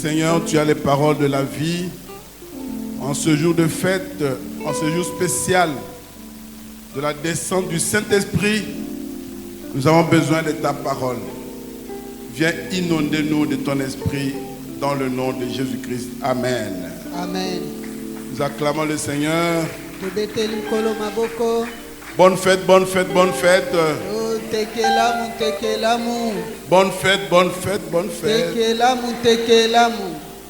Seigneur, tu as les paroles de la vie. En ce jour de fête, en ce jour spécial de la descente du Saint-Esprit, nous avons besoin de ta parole. Viens inonder nous de ton esprit dans le nom de Jésus-Christ. Amen. Amen. Nous acclamons le Seigneur. Bonne fête, bonne fête, bonne fête. Bonne fête, bonne fête, bonne fête.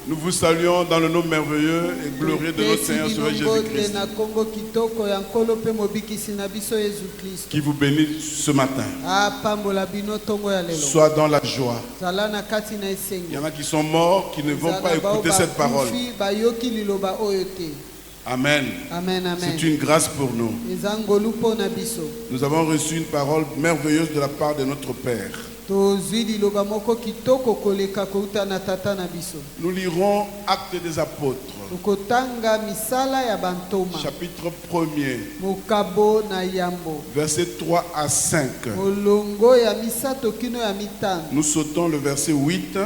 Nous vous saluons dans le nom merveilleux et glorieux de notre Seigneur Sauveur Jésus-Christ, qui vous bénit ce matin. Sois dans la joie. Il y en a qui sont morts, qui ne vont pas écouter cette parole. Amen. C'est une grâce pour nous. Nous avons reçu une parole merveilleuse de la part de notre Père. Nous lirons Actes des Apôtres, chapitre 1er, versets 3 à 5. Nous sautons le verset 8.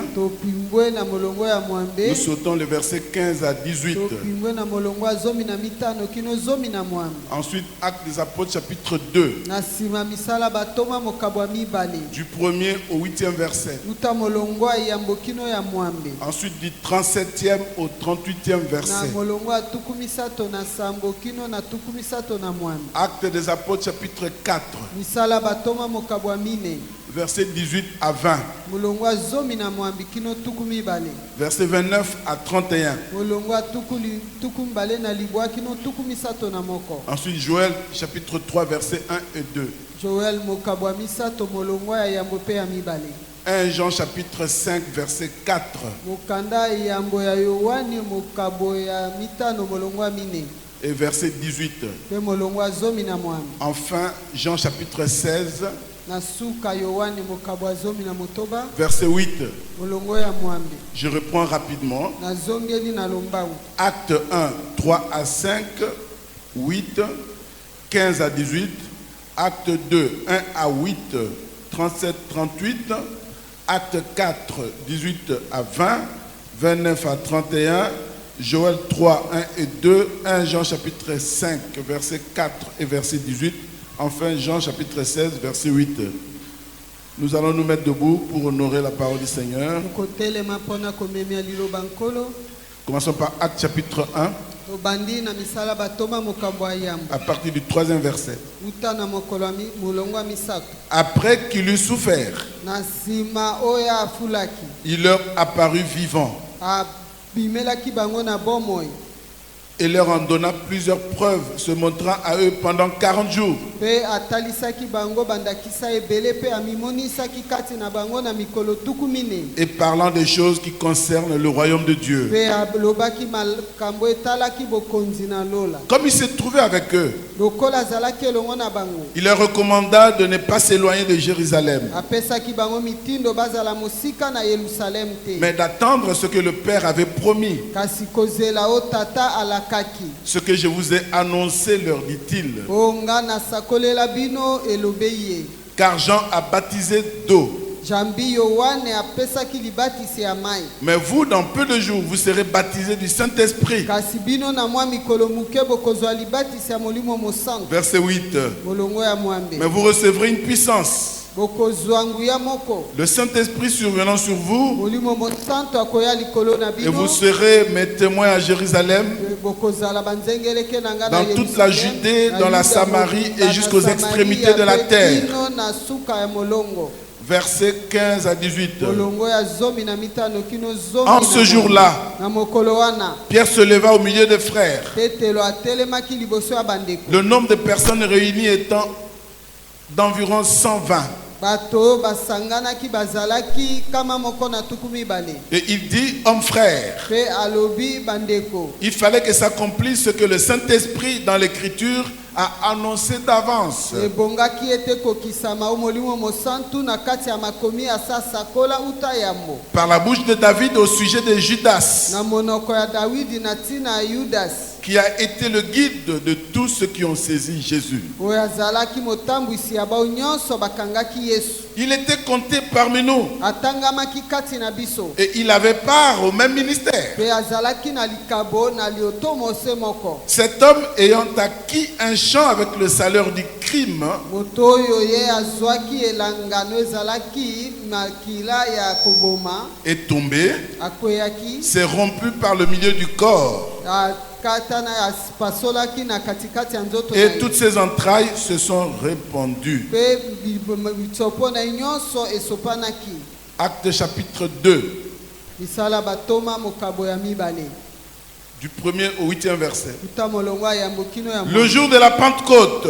Nous sautons le verset 15 à 18. Ensuite, Actes des Apôtres, chapitre 2, du 1er au 8e verset. Ensuite, du 37e au 38e verset. Actes des Apôtres, chapitre 4, verset 18 à 20. Verset 29 à 31. Ensuite, Joël, chapitre 3, verset 1 et 2. 1 Jean chapitre 5 verset 4. Et verset 18. Enfin, Jean chapitre 16. Verset 8. Je reprends rapidement. Acte 1, 3 à 5, 8, 15 à 18. Acte 2, 1 à 8, 37, 38. Acte 4, 18 à 20, 29 à 31. Joël 3, 1 et 2. 1 Jean chapitre 5, verset 4 et verset 18. Enfin, Jean chapitre 16, verset 8. Nous allons nous mettre debout pour honorer la parole du Seigneur. Commençons par Acte chapitre 1. À partir du 3e verset. Après qu'il eut souffert, il leur apparut vivant et leur en donna plusieurs preuves, se montrant à eux pendant 40 jours. Et parlant des choses qui concernent le royaume de Dieu. Comme il s'est trouvé avec eux, il leur recommanda de ne pas s'éloigner de Jérusalem, mais d'attendre ce que le Père avait promis. Ce que je vous ai annoncé, leur dit-il. Car Jean a baptisé d'eau. Mais vous, dans peu de jours, vous serez baptisés du Saint-Esprit. Verset 8. Mais vous recevrez une puissance. Le Saint-Esprit survenant sur vous, et vous serez mes témoins à Jérusalem, dans toute la Judée, dans la Samarie et jusqu'aux extrémités de la terre. Versets 15 à 18. En ce jour-là, Pierre se leva au milieu des frères. Le nombre de personnes réunies étant d'environ 120. Et il dit, hommes frères, il fallait que s'accomplisse ce que le Saint-Esprit dans l'Écriture a annoncé d'avance par la bouche de David au sujet de Judas, qui a été le guide de tous ceux qui ont saisi Jésus. Il était compté parmi nous. Et il avait part au même ministère. Cet homme ayant acquis un champ avec le salaire du crime est tombé, s'est rompu par le milieu du corps. Et toutes ses entrailles se sont répandues. Acte chapitre 2. Du 1er au 8e verset. Le jour de la Pentecôte,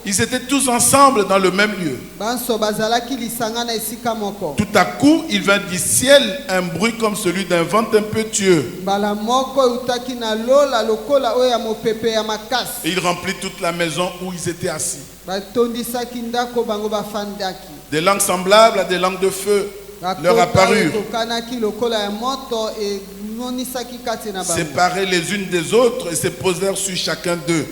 ils étaient tous ensemble dans le même lieu. Tout à coup, il vint du ciel un bruit comme celui d'un vent impétueux. Et il remplit toute la maison où ils étaient assis. Des langues semblables à des langues de feu leur apparurent, séparées les unes des autres, et se posèrent sur chacun d'eux.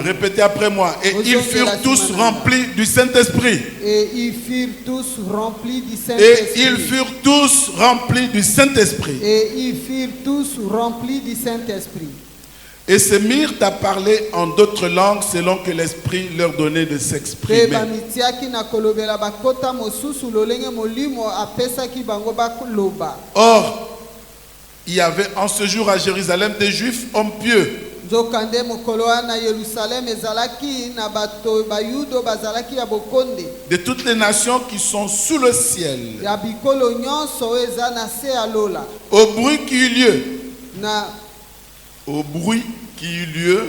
Répétez après moi. Et ils furent tous remplis du Saint-Esprit. Et ils furent tous remplis du Saint-Esprit. Et ils furent tous remplis du Saint-Esprit. Et ils furent tous remplis du Saint-Esprit. Et se mirent à parler en d'autres langues selon que l'Esprit leur donnait de s'exprimer. Or, il y avait en ce jour à Jérusalem des Juifs hommes pieux, de toutes les nations qui sont sous le ciel. Au bruit qui eut lieu,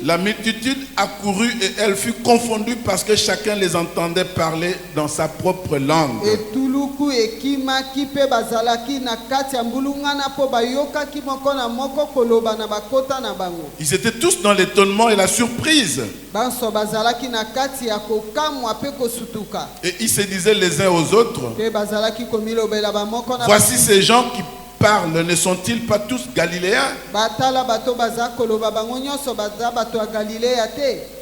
la multitude accourut et elle fut confondue parce que chacun les entendait parler dans sa propre langue. Ils étaient tous dans l'étonnement et la surprise. Et ils se disaient les uns aux autres, voici ces gens qui parlent, ne sont-ils pas tous galiléens?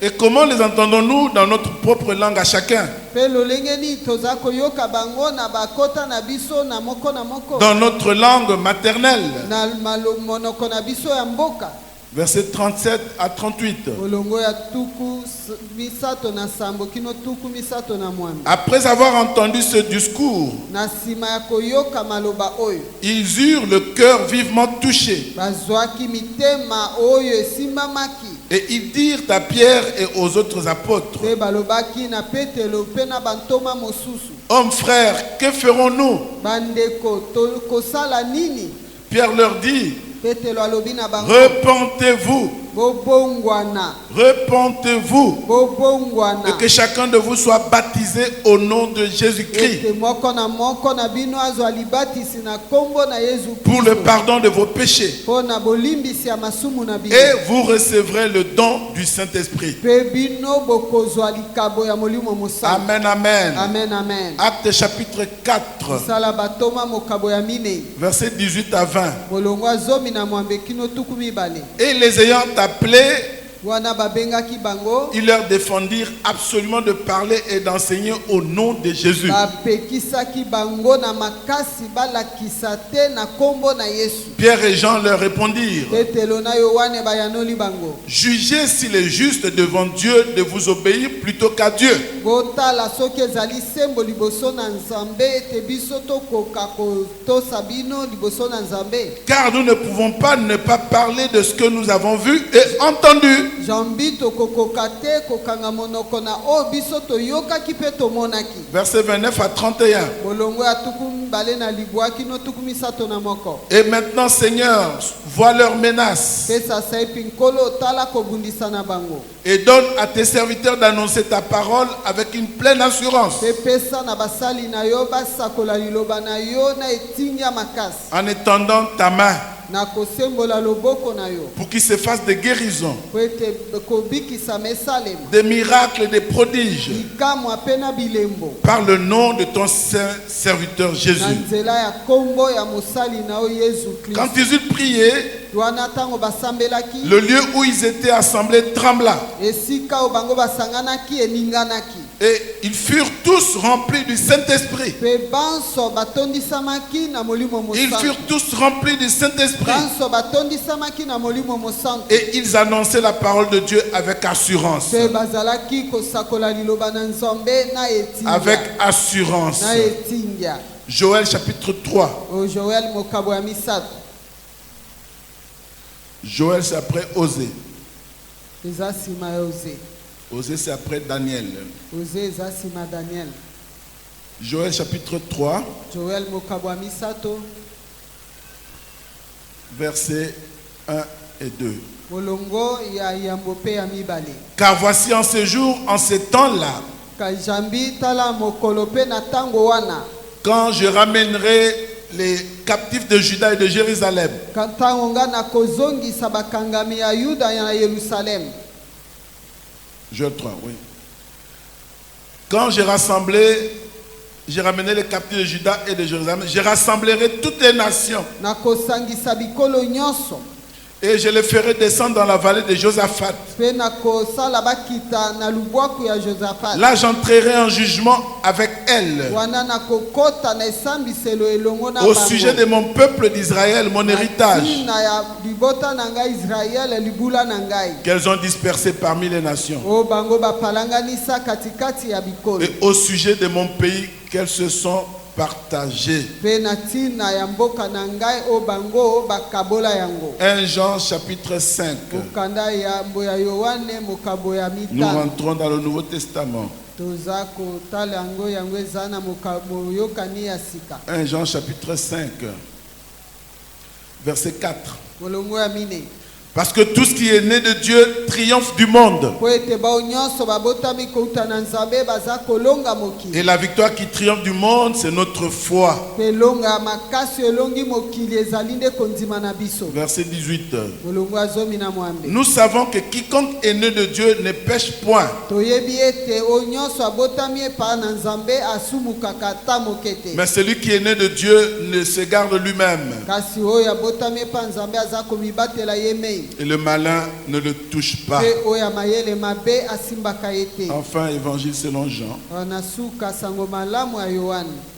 Et comment les entendons-nous dans notre propre langue à chacun? Dans notre langue maternelle. Versets 37 à 38. Après avoir entendu ce discours, ils eurent le cœur vivement touché. Et ils dirent à Pierre et aux autres apôtres, hommes frères, que ferons-nous? Pierre leur dit, repentez-vous. Repentez-vous et que chacun de vous soit baptisé au nom de Jésus-Christ pour le pardon de vos péchés, et vous recevrez le don du Saint-Esprit. Amen, amen. Amen, amen. Acte chapitre 4, versets 18 à 20. Et les ayant appelés, ils leur défendirent absolument de parler et d'enseigner au nom de Jésus. Pierre et Jean leur répondirent, jugez s'il est juste devant Dieu de vous obéir plutôt qu'à Dieu. Car nous ne pouvons pas ne pas parler de ce que nous avons vu et entendu. Verset 29 à 31. Et maintenant, Seigneur, vois leurs menaces et donne à tes serviteurs d'annoncer ta parole avec une pleine assurance, en étendant ta main pour qu'il se fasse des guérisons, des miracles, des prodiges, par le nom de ton saint serviteur Jésus. Quand ils eurent prié, le lieu où ils étaient assemblés trembla. Et ils furent tous remplis du Saint-Esprit. Ils furent tous remplis du Saint-Esprit. Et ils annonçaient la parole de Dieu avec assurance. Avec assurance. Joël chapitre 3. Joël c'est après Osée. Osée c'est après Daniel. Joël chapitre 3. Versets 1 et 2. Car voici en ce jour, en ces temps-là, quand je ramènerai les captifs de Juda et de Jérusalem, Joël 3, oui. Quand j'ai ramené les captifs de Juda et de Jérusalem, je rassemblerai toutes les nations. Et je les ferai descendre dans la vallée de Josaphat. Là, j'entrerai en jugement avec elles. Au sujet de mon peuple d'Israël, mon héritage, qu'elles ont dispersé parmi les nations. Et au sujet de mon pays, qu'elles se sont partagées. 1 Jean chapitre 5. Nous rentrons dans le Nouveau Testament. 1 Jean chapitre 5. Verset 4. Parce que tout ce qui est né de Dieu triomphe du monde. Et la victoire qui triomphe du monde, c'est notre foi. Verset 18. Nous savons que quiconque est né de Dieu ne pêche point. Mais celui qui est né de Dieu ne se garde lui-même. Et le malin ne le touche pas. Enfin, évangile selon Jean.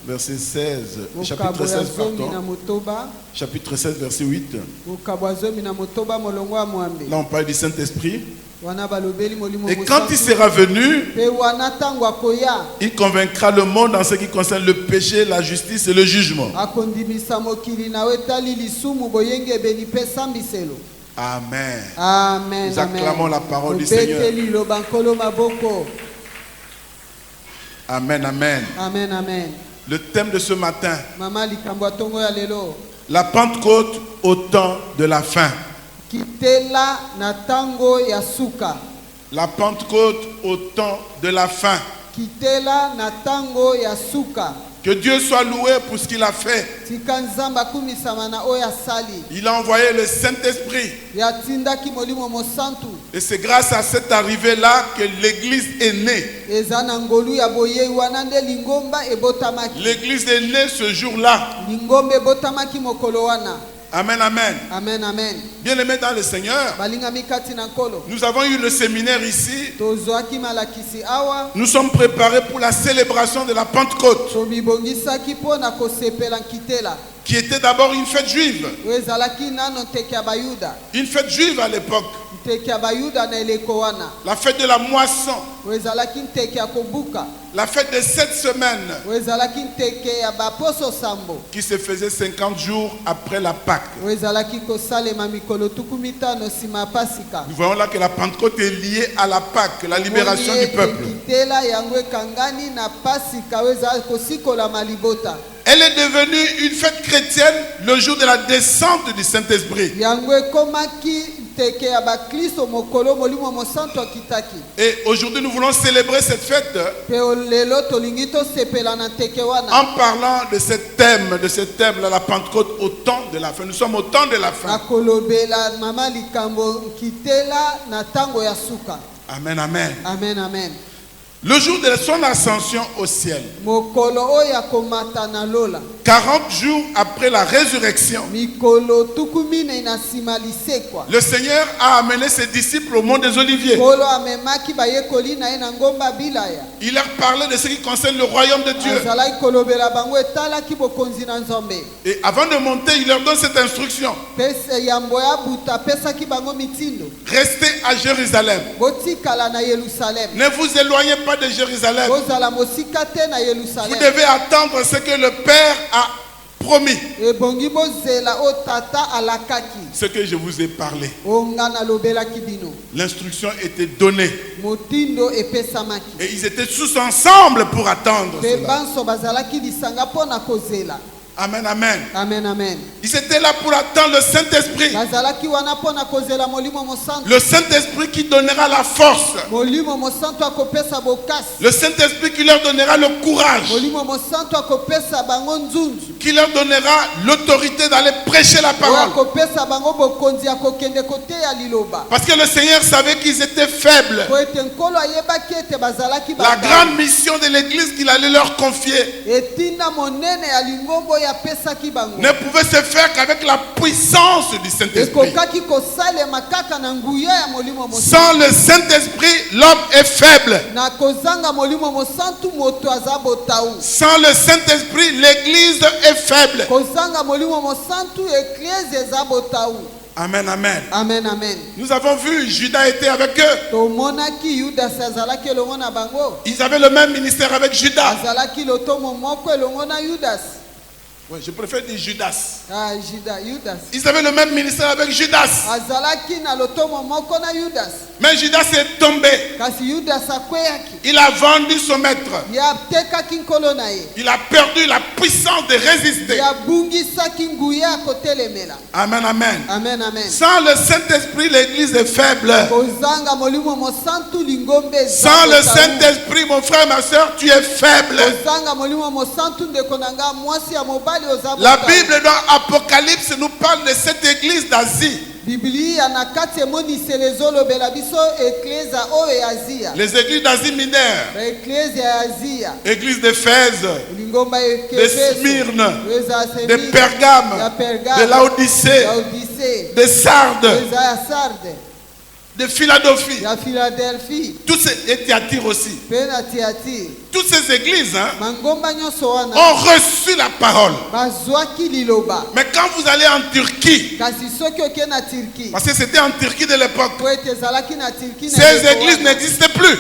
Verset 16. Chapitre 16, pardon. Chapitre 16, verset 8. Là, on parle du Saint-Esprit. Et quand il sera venu, il convaincra le monde en ce qui concerne le péché, la justice et le jugement. Amen. Amen. Nous acclamons la parole du Seigneur. Amen, amen. Amen, amen. Le thème de ce matin, la Pentecôte au temps de la fin. La Pentecôte au temps de la fin. Que Dieu soit loué pour ce qu'il a fait. Il a envoyé le Saint-Esprit. Et c'est grâce à cette arrivée-là que l'Église est née. L'Église est née ce jour-là. Amen, amen. Amen, amen. Bien-aimés dans le Seigneur, nous avons eu le séminaire ici. Nous sommes préparés pour la célébration de la Pentecôte, qui était d'abord une fête juive. Une fête juive à l'époque. La fête de la moisson. La fête de 7 semaines, qui se faisait 50 jours après la Pâque. Nous voyons là que la Pentecôte est liée à la Pâque, la libération du peuple. Elle est devenue une fête chrétienne le jour de la descente du Saint-Esprit. Et aujourd'hui, nous voulons célébrer cette fête en parlant de ce thème, la Pentecôte, au temps de la fin. Nous sommes au temps de la fin. Amen, amen. Amen, amen. Le jour de son ascension au ciel, 40 jours après la résurrection, le Seigneur a amené ses disciples au mont des Oliviers. Il leur parlait de ce qui concerne le royaume de Dieu. Et avant de monter, il leur donne cette instruction: restez à Jérusalem. Ne vous éloignez pas de Jérusalem. Vous devez attendre ce que le Père a promis. Ce que je vous ai parlé. L'instruction était donnée. Et ils étaient tous ensemble pour attendre cela. Amen, amen. Amen, amen. Ils étaient là pour attendre le Saint-Esprit. Le Saint-Esprit qui donnera la force. Le Saint-Esprit qui leur donnera le courage. Qui leur donnera l'autorité d'aller prêcher la parole. Parce que le Seigneur savait qu'ils étaient faibles. La grande mission de l'Église qu'il allait leur confier ne pouvait se faire qu'avec la puissance du Saint-Esprit. Sans le Saint-Esprit, l'homme est faible. Sans le Saint-Esprit, l'Église est faible. Amen, amen. Amen, amen. Nous avons vu, Judas était avec eux. Ils avaient le même ministère avec Judas. Ouais, je préfère dire Judas. Judas. Ils avaient le même ministère avec Judas. Mais Judas est tombé. Il a vendu son maître. Il a perdu la puissance de résister. Amen, amen. Amen, amen. Sans le Saint-Esprit, l'Église est faible. Sans le Saint-Esprit, mon frère, ma soeur, tu es faible. La Bible dans Apocalypse nous parle de cette église d'Asie. Les églises d'Asie mineure. Église d'Éphèse, de Smyrne, de Pergame, de Laodicée, de Sardes, de Philadelphie. Tous et Thyatire aussi. Toutes ces églises ont reçu la parole. Mais quand vous allez en Turquie, parce que c'était en Turquie de l'époque, ces églises n'existaient plus.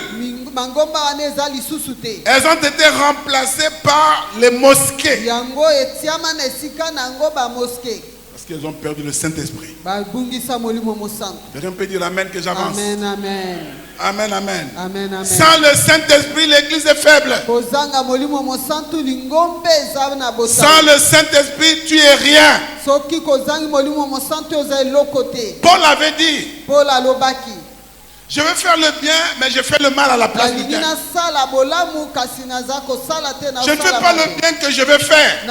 Elles ont été remplacées par les mosquées. Parce qu'elles ont perdu le Saint-Esprit. Quelqu'un peut dire amen que j'avance. Amen, amen. Amen, amen. Amen, amen. Sans le Saint-Esprit, l'église est faible. Sans le Saint-Esprit, tu es rien. Paul avait dit: je veux faire le bien, mais je fais le mal à la place du bien. Je ne fais pas le bien que je veux faire.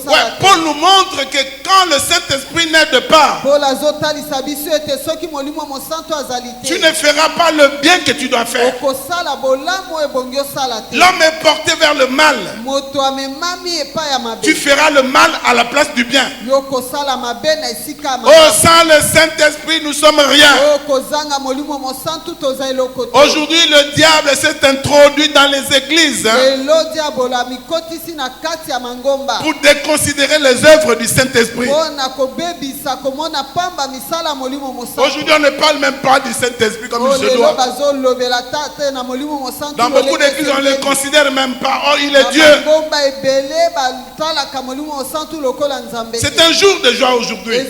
Ouais, Paul nous montre que quand le Saint-Esprit n'aide pas, tu ne feras pas le bien que tu dois faire. L'homme est porté vers le mal. Tu feras le mal à la place du bien. Oh, sans le Saint-Esprit, nous sommes rien. Aujourd'hui, le diable s'est introduit dans les églises pour déconsidérer les œuvres du Saint-Esprit. Aujourd'hui, on ne parle même pas du Saint-Esprit comme il se doit. Dans beaucoup d'églises, on ne le considère même pas. Oh, il est Dieu. C'est un jour de joie aujourd'hui.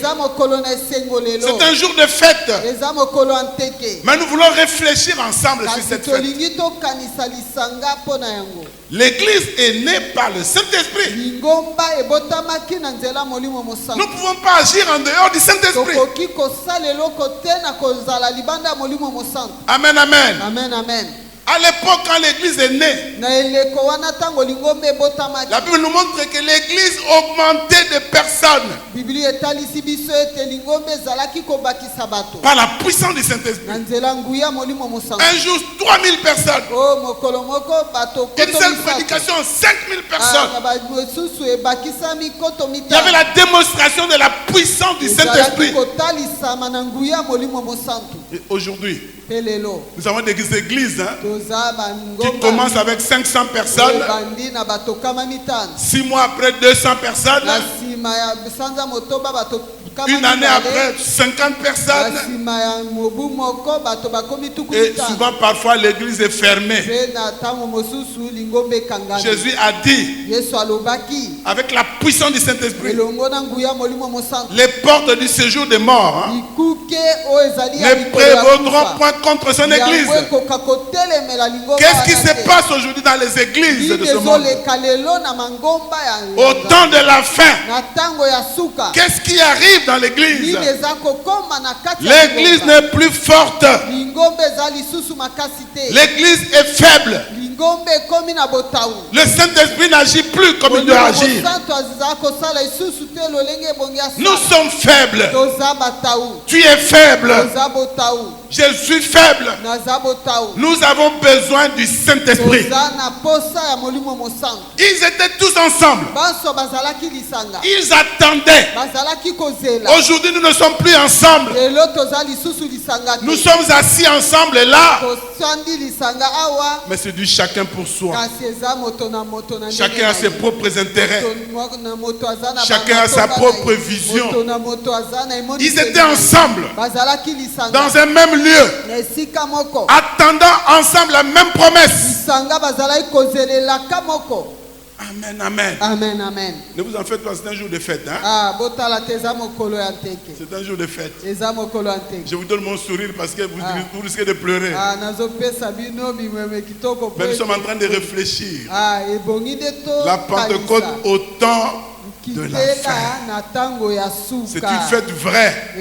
C'est un jour de fête. Mais nous voulons réfléchir ensemble sur cette fête. L'église est née par le Saint-Esprit. Nous ne pouvons pas agir en dehors du Saint-Esprit. Amen, amen. Amen, amen. À l'époque, quand l'église est née, la Bible nous montre que l'église augmentait de personnes par la puissance du Saint-Esprit. Un jour, 3000 personnes. Une seule prédication, 5000 personnes. Il y avait la démonstration de la puissance du Saint-Esprit. Et aujourd'hui, nous avons des églises qui commencent avec 500 personnes. 6 mois après, 200 personnes. Une année après, 50 personnes. Et souvent, parfois, l'église est fermée. Jésus a dit, avec la puissance du Saint-Esprit, les portes du séjour des morts ne prévaudront point contre son église. Qu'est-ce qui se passe aujourd'hui dans les églises de ce monde? Au temps de la fin, qu'est-ce qui arrive dans l'église? L'église n'est plus forte. L'église est faible. Le Saint-Esprit n'agit plus comme il doit agir. Nous sommes faibles. Tu es faible. Je suis faible. Nous avons besoin du Saint-Esprit. Ils étaient tous ensemble. Ils attendaient. Aujourd'hui, nous ne sommes plus ensemble. Nous sommes assis ensemble là. Mais c'est du chacun pour soi. Chacun a ses propres intérêts. Chacun a sa propre vision. Ils étaient ensemble dans un même lieu, attendant ensemble la même promesse. Amen, amen. Amen, amen. Ne vous en faites pas, c'est un jour de fête. Hein? C'est un jour de fête. Je vous donne mon sourire parce que vous risquez de pleurer. Mais nous sommes en train de réfléchir. La Pentecôte au temps de la fin. C'est une fête vraie.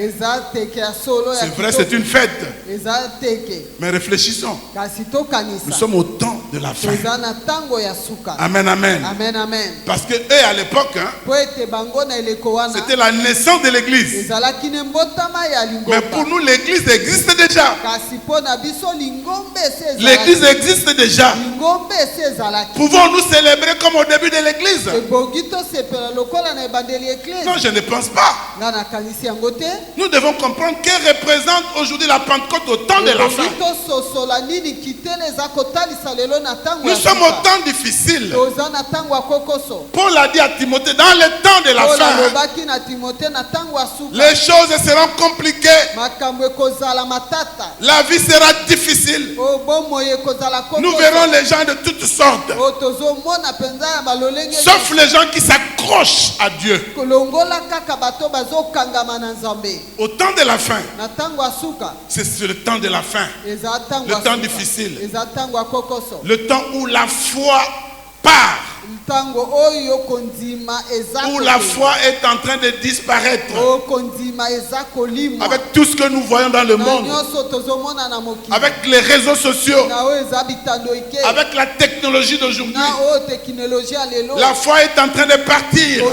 C'est vrai, c'est une fête. Mais réfléchissons. Nous sommes au temps de la fin. Amen, amen. Amen, amen. Parce que eux à l'époque, c'était la naissance de l'église. Mais pour nous, l'église existe déjà. L'église existe déjà. Pouvons-nous célébrer comme au début de l'église? Non, je ne pense pas. Nous devons comprendre qu'elle représente aujourd'hui la Pentecôte au temps de la fin. Nous sommes au temps difficile. Paul a dit à Timothée, dans le temps de la fin, les choses seront compliquées. La vie sera difficile. Nous verrons les gens de toutes sortes. Sauf les gens qui s'accrochent à Dieu. Au temps de la fin, c'est le temps de la fin, le temps difficile, le temps où la foi part, où la foi est en train de disparaître, avec tout ce que nous voyons dans le monde, avec les réseaux sociaux, avec la technologie d'aujourd'hui. La foi est en train de partir.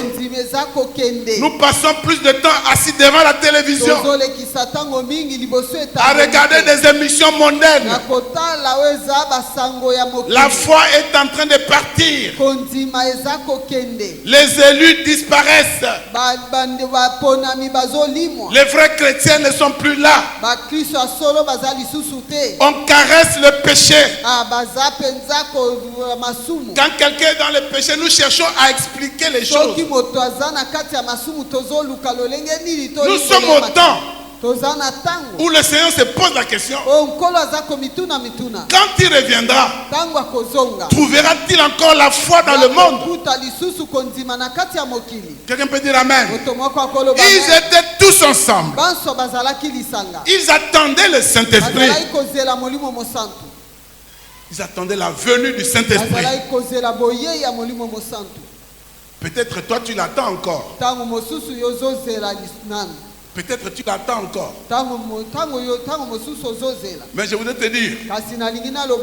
Nous passons plus de temps assis devant la télévision à regarder des émissions mondaines. La foi est en train de partir. Les élus disparaissent. Les vrais chrétiens ne sont plus là. On caresse le péché. Quand quelqu'un est dans le péché, nous cherchons à expliquer les choses. Nous sommes au temps où le Seigneur se pose la question, quand il reviendra, trouvera-t-il encore la foi dans le monde? Quelqu'un peut dire amen. Ils étaient tous ensemble. Ils attendaient le Saint-Esprit. Ils attendaient la venue du Saint-Esprit. Peut-être toi tu l'attends encore. Peut-être tu l'attends encore. Mais je voudrais te dire,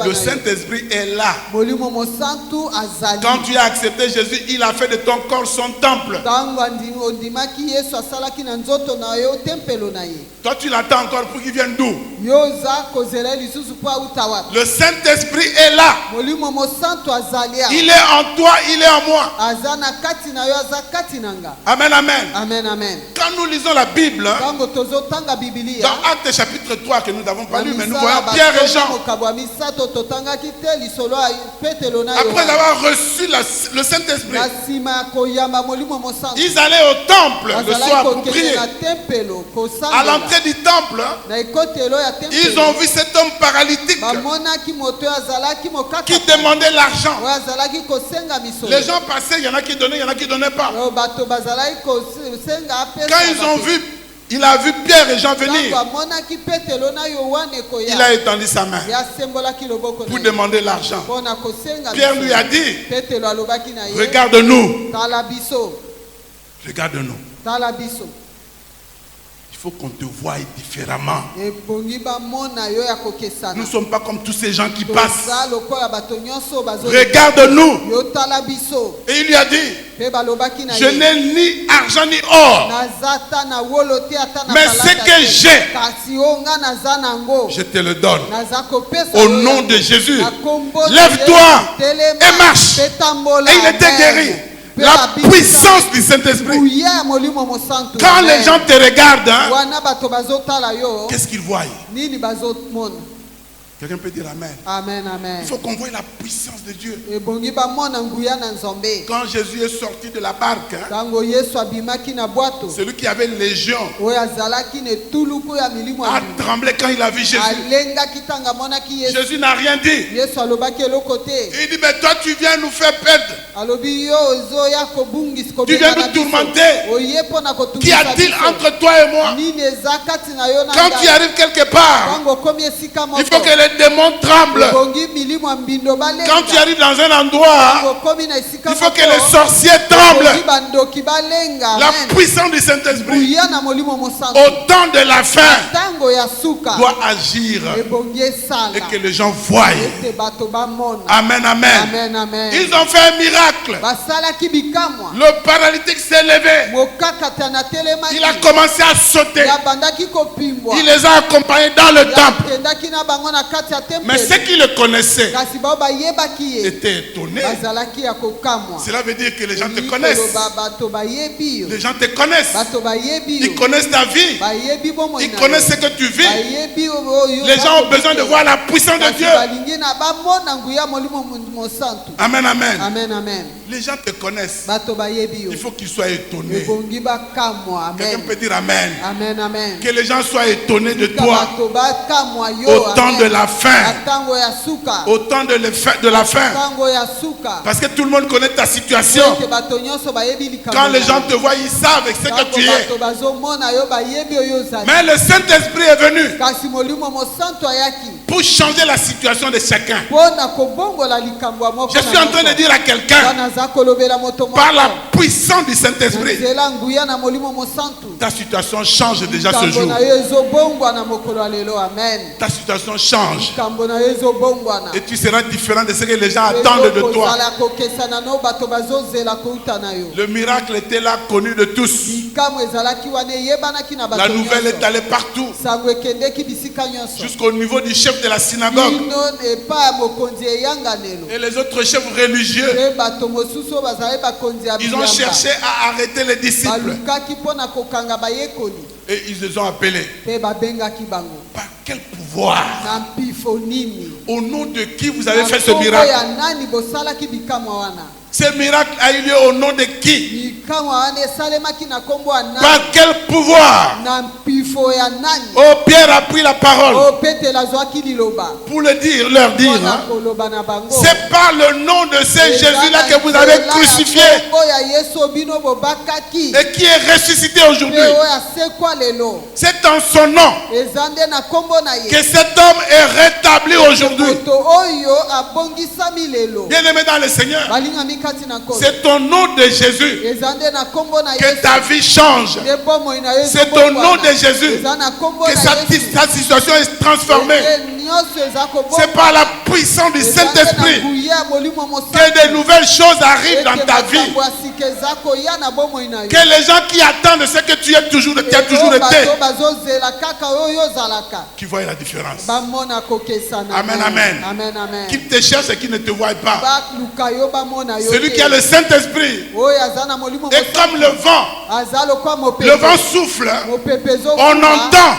le Saint-Esprit est là. Quand tu as accepté Jésus, il a fait de ton corps son temple. Toi tu l'attends encore pour qu'il vienne d'où? Le Saint-Esprit est là. Il est en toi, il est en moi. Amen, amen. Amen, amen. Quand nous lisons la Bible, dans Actes chapitre 3 que nous n'avons pas lu, mais nous voyons Pierre et Jean. Après avoir reçu le Saint-Esprit, ils allaient au temple le soir pour prier. À l'entrée du temple, ils ont vu cet homme paralytique qui demandait l'argent. Les gens passaient, il y en a qui donnaient, il y en a qui ne donnaient pas. Quand ils ont vu, il a vu Pierre et Jean venir. Il a étendu sa main pour demander l'argent. Pierre lui a dit, regarde-nous. Regarde-nous. Il faut qu'on te voie différemment. Nous ne sommes pas comme tous ces gens qui passent. Regarde-nous. Et il lui a dit, je n'ai ni argent ni or, mais ce que j'ai, je te le donne. Au nom de Jésus, lève-toi et marche. Et il était guéri. La puissance du Saint-Esprit. Quand les gens te regardent, qu'est-ce qu'ils voient? Quelqu'un peut dire amen. Amen, amen. Il faut qu'on voie la puissance de Dieu. Quand Jésus est sorti de la barque, celui qui avait une légion a tremblé quand il a vu Jésus. Jésus n'a rien dit. Il dit, mais toi tu viens nous faire perdre. Tu viens nous tourmenter. Qu'y a-t-il entre toi et moi? Quand tu arrives quelque part, il faut que les démons tremblent. Quand tu arrives dans un endroit, il faut que les sorciers tremblent. La puissance du Saint-Esprit au temps de la fin doit agir et que les gens voient. Amen, amen. Ils ont fait un miracle. Le paralytique s'est levé. Il a commencé à sauter. Il les a accompagnés dans le temple. Mais ceux qui le connaissaient étaient étonnés. Cela veut dire que les gens te connaissent. Les gens te connaissent. Ils connaissent ta vie. Ils connaissent ce que tu vis. Les gens ont besoin de voir la puissance de Dieu. Amen, amen. Les gens te connaissent. Il faut qu'ils soient étonnés. Quelqu'un peut dire amen. Que les gens soient étonnés de toi au temps de la fin. Au temps de la fin. Parce que tout le monde connaît ta situation. Quand les gens te voient, ils savent ce que tu es. Mais le Saint-Esprit est venu pour changer la situation de chacun. Je suis en train de dire à quelqu'un, par la puissance du Saint-Esprit, ta situation change déjà ce jour. Ta situation change. Et tu seras différent de ce que les gens attendent de toi. Le miracle était là, connu de tous. La nouvelle est allée partout, jusqu'au niveau du chef de la synagogue et les autres chefs religieux. Ils ont cherché à arrêter les disciples et ils les ont appelés. Par quel pouvoir? Au nom de qui vous avez fait ce miracle? Ce miracle a eu lieu au nom de qui? Par quel pouvoir? Oh, Pierre a pris la parole pour le dire, leur dire, hein? C'est par le nom de ce Jésus-là que vous avez crucifié et qui est ressuscité aujourd'hui. C'est en son nom que cet homme est rétabli aujourd'hui. Bien-aimé dans le Seigneur, c'est au nom de Jésus que ta vie change. C'est au nom de Jésus que sa situation est transformée. C'est par la puissance du Saint-Esprit que de nouvelles choses arrivent dans ta vie. Que les gens qui attendent ce que tu as toujours été, qui voient la différence. Amen, amen. Qui te cherche et qui ne te voit pas. Celui qui a le Saint-Esprit est comme le vent souffle, on entend,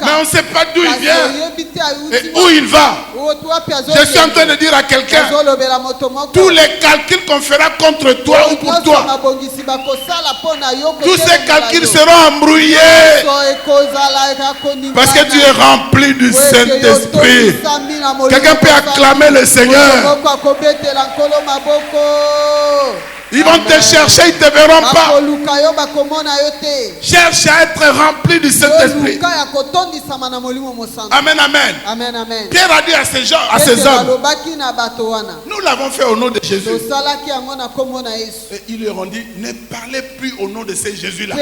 mais on ne sait pas d'où il vient et où il va. Je suis en train de dire à quelqu'un, tous les calculs qu'on fera contre toi ou pour toi, tous ces calculs seront embrouillés parce que tu es rempli du Saint-Esprit. Quelqu'un peut acclamer le Seigneur. Ils vont te chercher, ils ne te verront pas. Cherche à être rempli du Saint-Esprit. Amen, amen. Pierre a dit à ces gens, à ces hommes, nous l'avons fait au nom de Jésus. Et ils leur ont dit, ne parlez plus au nom de ce Jésus-là.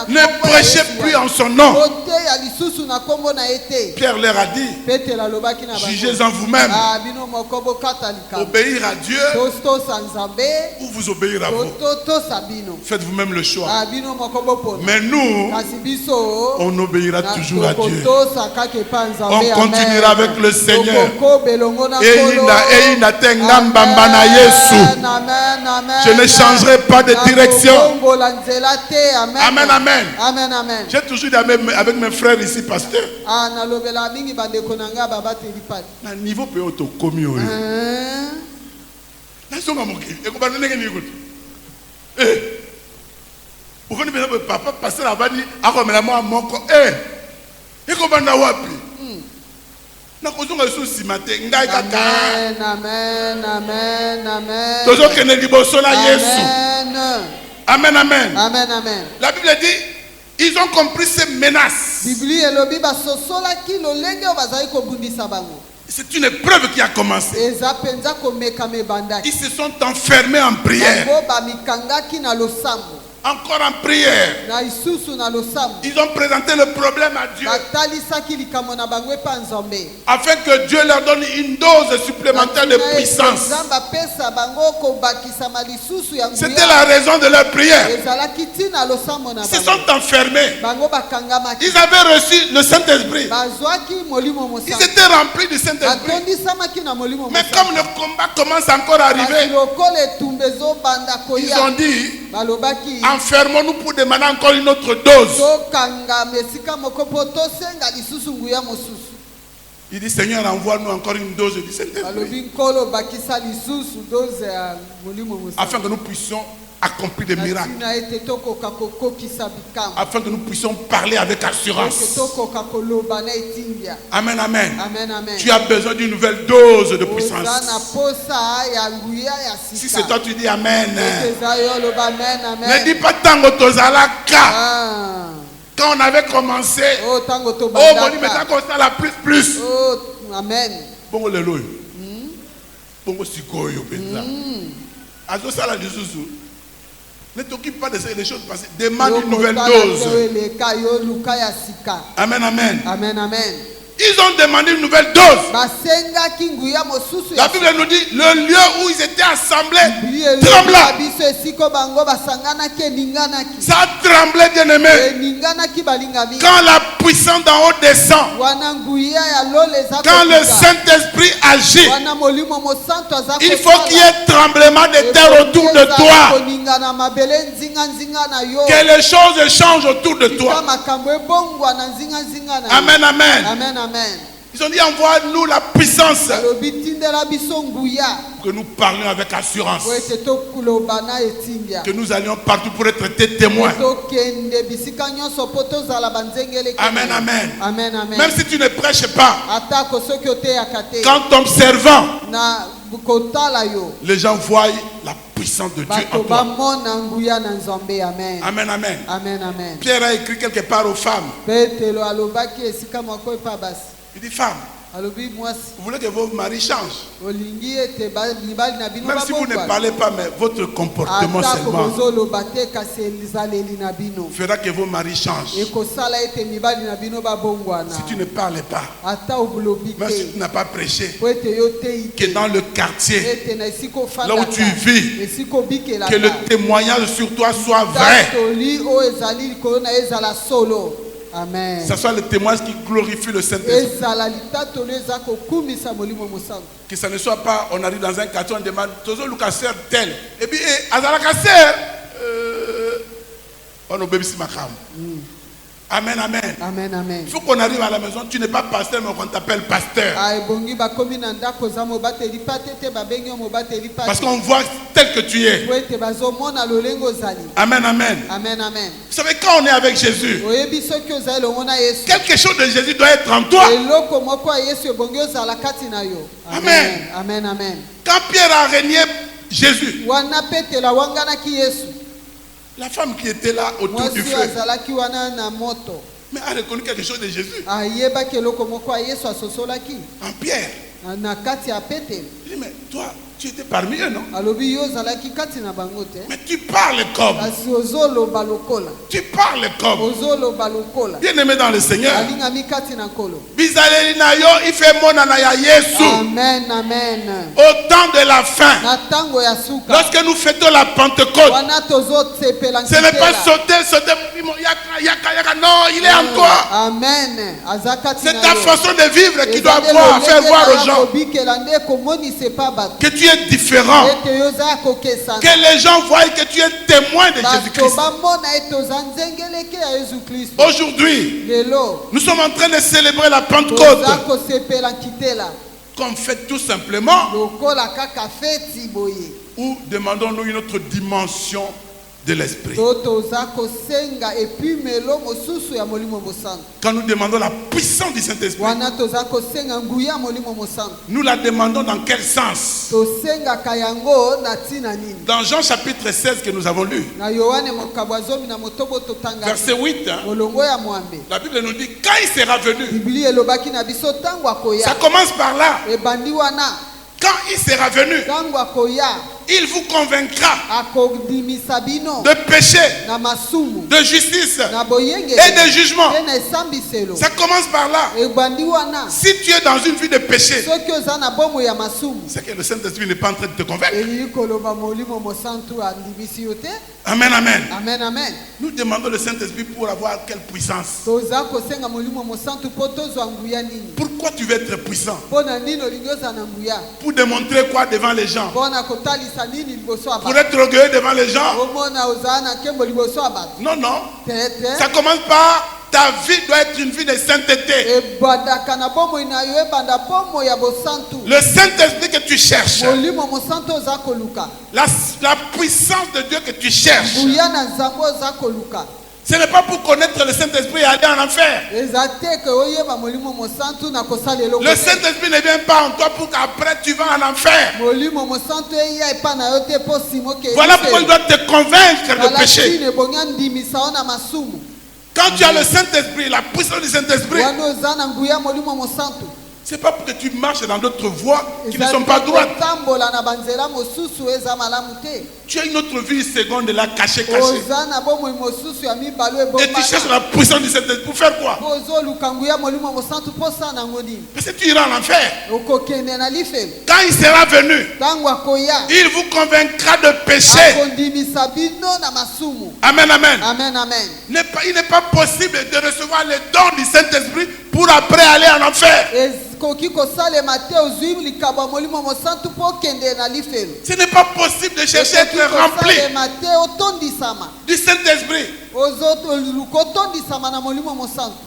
Ne prêchez plus en son nom. Pierre leur a dit, jugez-en vous-même. Obéir à Dieu ou vous obéir à vous. Faites vous-même le choix. Mais nous, on obéira toujours à Dieu. On continuera avec le Seigneur. Je ne changerai pas de direction. Amen, amen. J'ai toujours dit avec mes frères ici, pasteur. Niveau peut être commis. Papa pasteur a dit amen, amen. La Bible dit ils ont compris ces menaces. C'est une épreuve qui a commencé. Ils se sont enfermés en prière. Encore en prière. Ils ont présenté le problème à Dieu afin que Dieu leur donne une dose supplémentaire de puissance. C'était la raison de leur prière. Ils se sont enfermés. Ils avaient reçu le Saint-Esprit. Ils étaient remplis du Saint-Esprit. Mais comme le combat commence encore à arriver, ils ont dit, enfermons-nous pour demander encore une autre dose. Il dit, Seigneur, envoie-nous encore une dose du Saint-Esprit afin que nous puissions accomplir des miracles, afin que nous puissions parler avec assurance. Amen, amen. Tu as besoin d'une nouvelle dose de puissance. Si c'est toi, tu dis Amen. Ne dis pas tango tozalaka. Quand on avait commencé, oh mon Dieu, maintenant qu'on s'en a plus. Amen. Bongo le loyo. Bongo sikoyo benza. Azo sala lisusu. Ne t'occupe pas de ces choses passées. Demande une nouvelle dose. Amen, amen. Ils ont demandé une nouvelle dose. La Bible nous dit le lieu où ils étaient assemblés trembla. Ça a tremblé, bien aimé. Quand la puissance d'en haut descend, quand le Saint-Esprit agit, il faut qu'il y ait tremblement de terre autour de toi. Que les choses changent autour de toi. Amen, amen. Ils ont dit envoie-nous la puissance pour que nous parlions avec assurance. Que nous allions partout pour être tes témoins. Amen, amen. Amen, amen. Même si tu ne prêches pas, quand ton servant, les gens voient la puissance de Dieu en toi. Amen. Amen, amen. Amen, amen. Pierre a écrit quelque part aux femmes. Il dit femmes, vous voulez que vos maris changent. Même si vous ne parlez pas, mais votre comportement seulement fera que vos maris changent. Si tu ne parles pas, même si tu n'as pas prêché, que dans le quartier, là où tu vis, que le témoignage sur toi soit vrai. Amen. Que ce soit le témoignage qui glorifie le Saint-Esprit. Que ce ne soit pas, on arrive dans un quartier, on demande, Tozo Lucas sert tel. Et puis, Azalaka sert. On obéit ma femme. Amen, amen. Amen, amen. Il faut qu'on arrive à la maison, tu n'es pas pasteur, mais qu'on t'appelle pasteur. Parce qu'on voit tel que tu es. Amen, amen. Amen, amen. Vous savez, quand on est avec Jésus, quelque chose de Jésus doit être en toi. Amen. Amen, amen. Quand Pierre a régné Jésus, la femme qui était là autour du feu, mais a reconnu quelque chose de Jésus. En Pierre. Il dit, mais toi, tu étais parmi eux, non? Mais tu parles comme. Tu parles comme. Bien aimé dans le Seigneur. Amen, amen. Au temps de la fin, lorsque nous fêtons la Pentecôte, ce n'est pas sauter. Non, il est en toi. Amen. C'est ta façon de vivre qui doit faire voir aux gens que tu es différent. Que les gens voient que tu es témoin de Jésus-Christ. Aujourd'hui, nous sommes en train de célébrer la Pentecôte. Qu'on fait tout simplement. Ou demandons-nous une autre dimension de l'esprit. Quand nous demandons la puissance du Saint-Esprit, nous la demandons dans quel sens? Dans Jean chapitre 16 que nous avons lu, verset 8, la Bible nous dit quand il sera venu. Ça commence par là. Quand il sera venu, il vous convaincra de péché, de justice et de jugement. Ça commence par là. Si tu es dans une vie de péché, c'est que le Saint-Esprit n'est pas en train de te convaincre. Amen, amen. Amen, amen. Nous demandons le Saint-Esprit pour avoir quelle puissance? Pourquoi tu veux être puissant? Pour démontrer quoi devant les gens? Pour être orgueilleux devant les gens? Non, non. Ça commence par ta vie doit être une vie de sainteté. Le Saint-Esprit que tu cherches, la puissance de Dieu que tu cherches, ce n'est pas pour connaître le Saint-Esprit et aller en enfer. Le Saint-Esprit ne vient pas en toi pour qu'après tu vas en enfer. Voilà pourquoi il doit te convaincre de péché. Quand tu as le Saint-Esprit, la puissance du Saint-Esprit, c'est pas pour que tu marches dans d'autres voies qui ne sont pas droites. Tu as une autre vie seconde là, cachée. Et tu cherches la puissance du Saint-Esprit pour faire quoi? Parce que tu iras en enfer. Quand il sera venu, il vous convaincra de péché. Amen, amen. Amen, amen. Il n'est pas possible de recevoir les dons du Saint-Esprit pour après aller en enfer. Ce n'est pas possible de chercher à être rempli du Saint-Esprit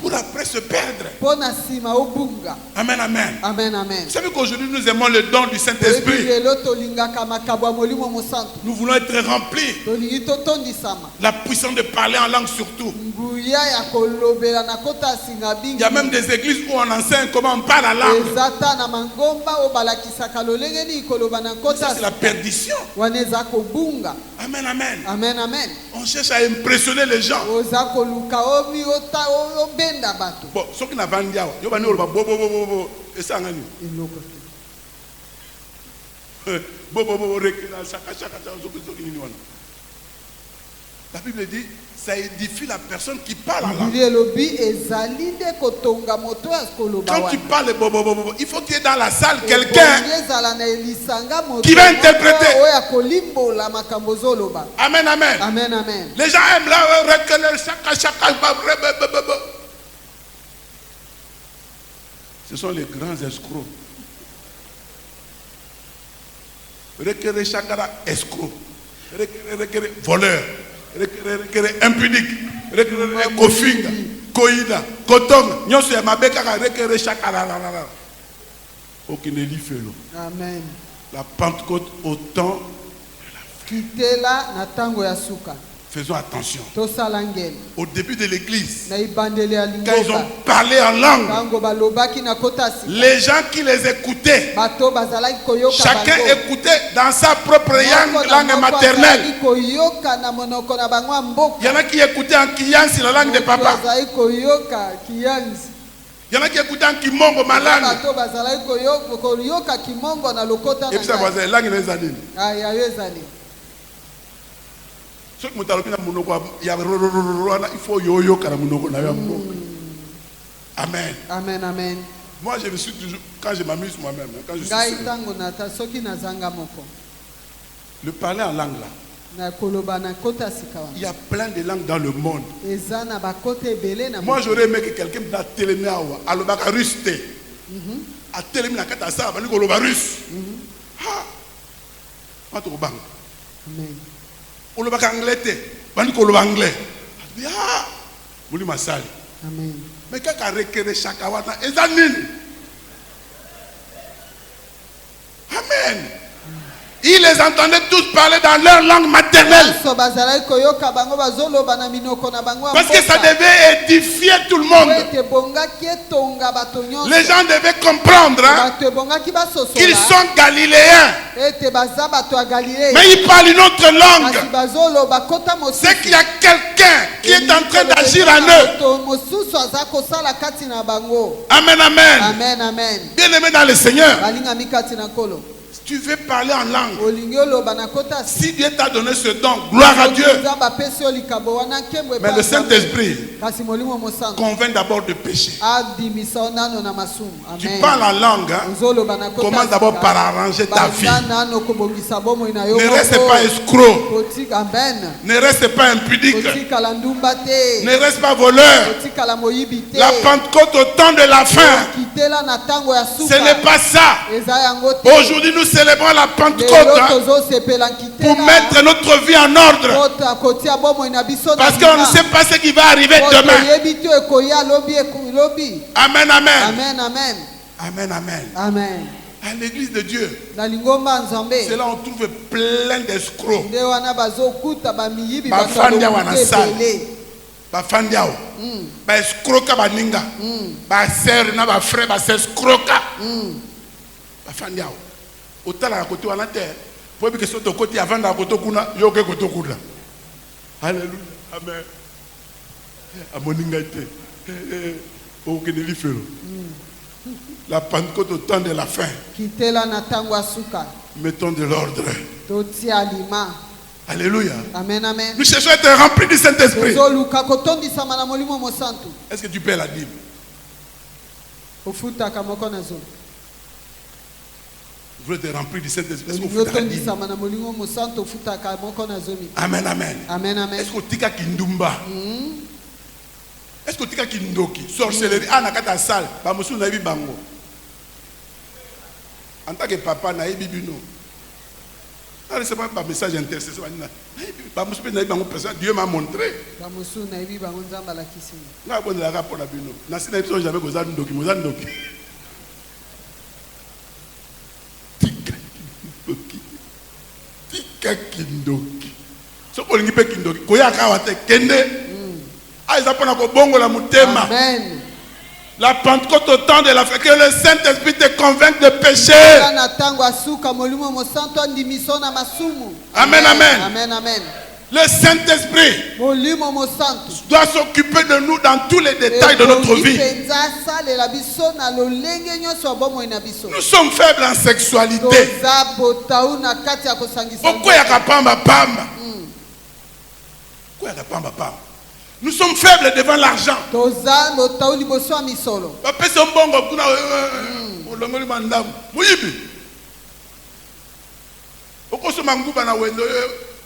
pour après se perdre. Amen, amen. Amen, amen. Vous savez qu'aujourd'hui nous aimons le don du Saint-Esprit. Nous voulons être remplis. La puissance de parler en langue surtout. Il y a même des églises où on enseigne comment on parle en langue. Ça c'est la perdition. Amen, amen. Amen, amen. On cherche à impressionner les gens. Bon, ceux qui n'ont pas dit, la Bible dit, ça édifie la personne qui parle en langue. Quand tu parles, il faut qu'il y ait dans la salle quelqu'un qui va interpréter. Amen, amen. Amen, amen. Les gens aiment là, ce sont les grands escrocs. Escrocs, voleurs, impudiques, kofinga, koïda, kotong, nyoso ya mabeka rekere chakara. Aucun élit fait l'eau. Amen. La Pentecôte au temps de la fin. Faisons attention. Au début de l'église, quand ils ont parlé en langue, les gens qui les écoutaient, chacun écoutait dans sa propre langue maternelle. Il y en a qui écoutaient en kiyansi, la langue de papa. Il y en a qui écoutaient en kimongo, ma langue. Et puis ça va être langue des années. Il faut yo-yo. Amen. Amen, amen. Moi, je me suis toujours, quand je m'amuse moi-même, quand je suis seul, le parler en langue là, il y a plein de langues dans le monde. Moi, j'aurais aimé que quelqu'un m'a télémé à russe. A télémé à Katasa, à russe. Amen. On le va anglais, anglais. Ah, amen. Mais quand on requiert chaque wata, amen. Ils les entendaient tous parler dans leur langue maternelle. Parce que ça devait édifier tout le monde. Les gens devaient comprendre qu'ils sont galiléens. Mais ils parlent une autre langue. C'est qu'il y a quelqu'un qui est en train d'agir en eux. Amen, amen. Amen, amen. Bien aimé dans le Seigneur. Tu veux parler en langue. Si Dieu t'a donné ce don, gloire à Dieu. Mais le Saint-Esprit convainc d'abord de péché. Tu parles en langue. Commence d'abord par arranger ta vie. Ne reste pas escroc. Ne reste pas impudique. Ne reste pas voleur. La Pentecôte au temps de la fin. Ce n'est pas ça. Aujourd'hui, nous célébrons la Pentecôte pour mettre notre vie en ordre. Parce qu'on ne sait pas ce qui va arriver demain. Amen, amen. Amen, amen. Amen, amen. Amen. À l'église de Dieu, c'est là on trouve plein d'escrocs. Bafandiao, ba escroca baninga, ba sœur na ba frère ba escroca, bafandiao. Autant à côté wana terre, pour que soit au côté avant da côté kuna, yo ke côté kuna. Alléluia, amen. Amoninga té, o ke ne lifelo. La Pentecôte au temps de la fin. Mettons de l'ordre. Alléluia. Amen, amen. Nous cherchons à être remplis du Saint-Esprit. Est-ce que tu paies la dîme? Vous voulez être rempli du Saint-Esprit? Est-ce que vous faites la dîme? Amen, amen. Amen, amen. Est-ce que tu as kindumba? Est-ce que tu as kindoki? Sorcellerie. Ah, nakata salle. Ba musu na ibi bango. En tant que papa na ibi bino. C'est pas un message intercesseur. Dieu m'a montré. Amen. La Pentecôte au temps de la fête, que le Saint-Esprit te convainque de péché. Amen, amen. Amen, amen. Le Saint-Esprit doit s'occuper de nous dans tous les détails de notre vie. Nous sommes faibles en sexualité. Pourquoi il y a pamba pamba? Nous sommes faibles devant l'argent.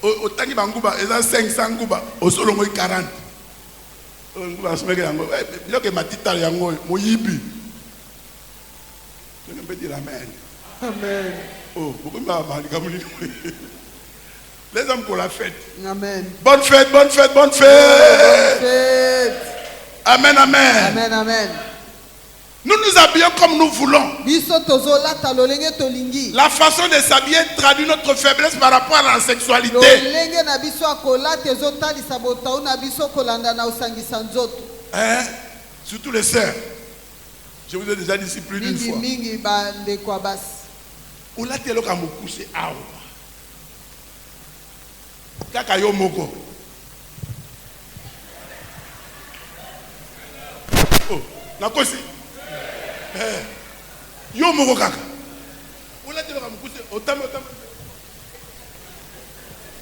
Otangi banguba eza 500 nguba osolongo 40 nguba someke yango biloke matita yango moyibi je ne peux dire amen. Amen. Oh pourquoi m'a les hommes pour la fête. Amen. Bonne fête, bonne fête, bonne fête. Bonne fête. Amen, amen. Amen, amen. Nous nous habillons comme nous voulons. La façon de s'habiller traduit notre faiblesse par rapport à la sexualité. Hein? Surtout les sœurs. Je vous ai déjà dit ici plus d'une fois. Oh, nakosi. Yo moko kaka. Ola te loka mukuse otama.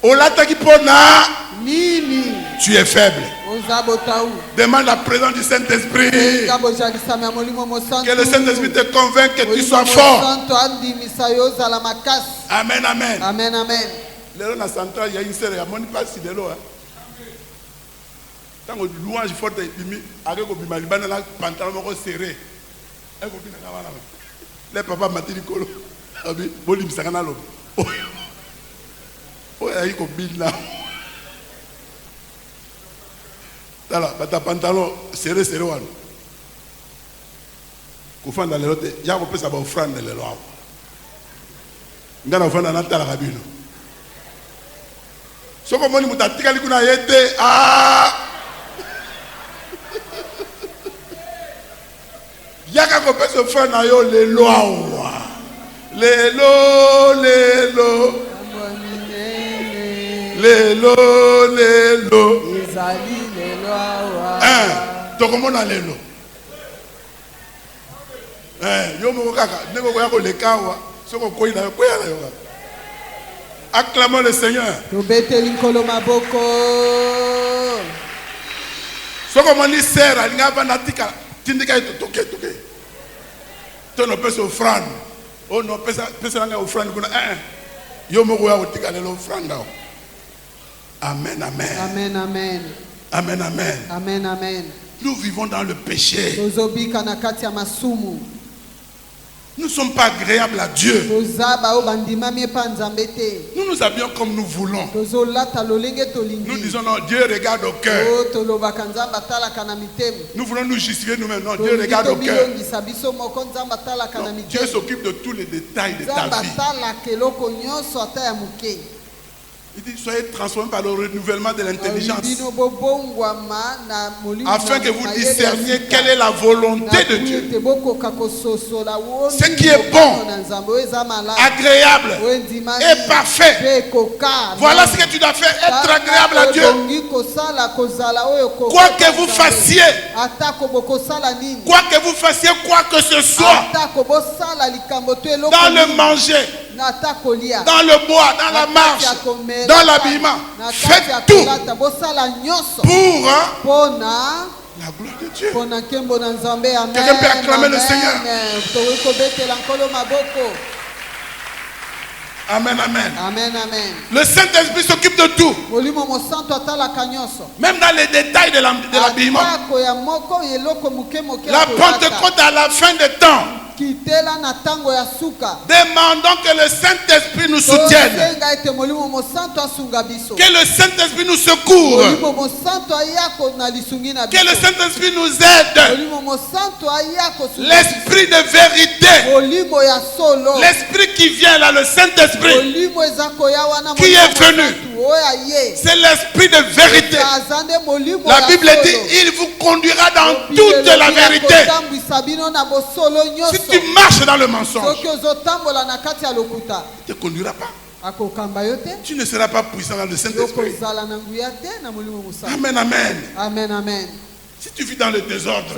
Ola taki pona nini. Tu es faible. Demande la présence du Saint-Esprit. Que le Saint-Esprit te convainque que tu sois fort. Amen, amen. Amen, amen. Là dans centrale il y a une sœur, il y a mon pas si de l'eau. Tant que louange forte et bimi avec ko bima libana la pantalon moko serré. Les papas matini kolo abi bolim sakana lo oh ayi ko billa tala bata pantalon serré wano ko fanda le lote ya ko pesa ba offrande le lo ngana offrande na tala kabino soko moni mutatikali kuna yete Yaka ko pese frère na yo lelo awa. Lelo. Ezali lelo awa. Tokomona lelo. Yo mo kaka, nego ko yako lekawa, soko ko ina ko ya yo. Acclamons le Seigneur. Tobeteli nkolo maboko. Soko moni sera linga bana tika. Tindika toke. Tu ne peux pas offrande. Oh non, personne offrande. Yo moko ya otika le offrande. Amen, amen. Amen, amen. Amen, amen. Amen, amen. Nous vivons dans le péché. Nous ne sommes pas agréables à Dieu. Nous nous habillons comme nous voulons. Nous disons non, Dieu regarde au cœur. Nous voulons nous justifier nous-mêmes. Non, Dieu regarde au cœur. Non, Dieu s'occupe de tous les détails de ta vie. Il dit, soyez transformés par le renouvellement de l'intelligence, afin que vous discerniez quelle est la volonté de Dieu. Ce qui est bon, agréable et parfait. Voilà ce que tu dois faire, être agréable à Dieu. Quoi que vous fassiez, quoi que ce soit, dans le manger, dans le bois, dans la marche, dans l'habillement, faites tout pour la gloire de Dieu. Quelqu'un peut acclamer le Seigneur. Amen, amen. Amen, amen. Le Saint-Esprit s'occupe de tout. Même dans les détails de l'habillement. La Pentecôte à la fin des temps. Demandons que le Saint-Esprit nous soutienne. Que le Saint-Esprit nous secoue. Que le Saint-Esprit nous aide. L'Esprit de vérité. L'Esprit qui vient là, le Saint-Esprit qui est venu. C'est l'Esprit de vérité. La Bible dit, il vous conduira dans toute la vérité. Si tu marches dans le mensonge, il ne te conduira pas. Tu ne seras pas puissant dans le Saint-Esprit. Amen, amen. Amen, amen. Si tu vis dans le désordre,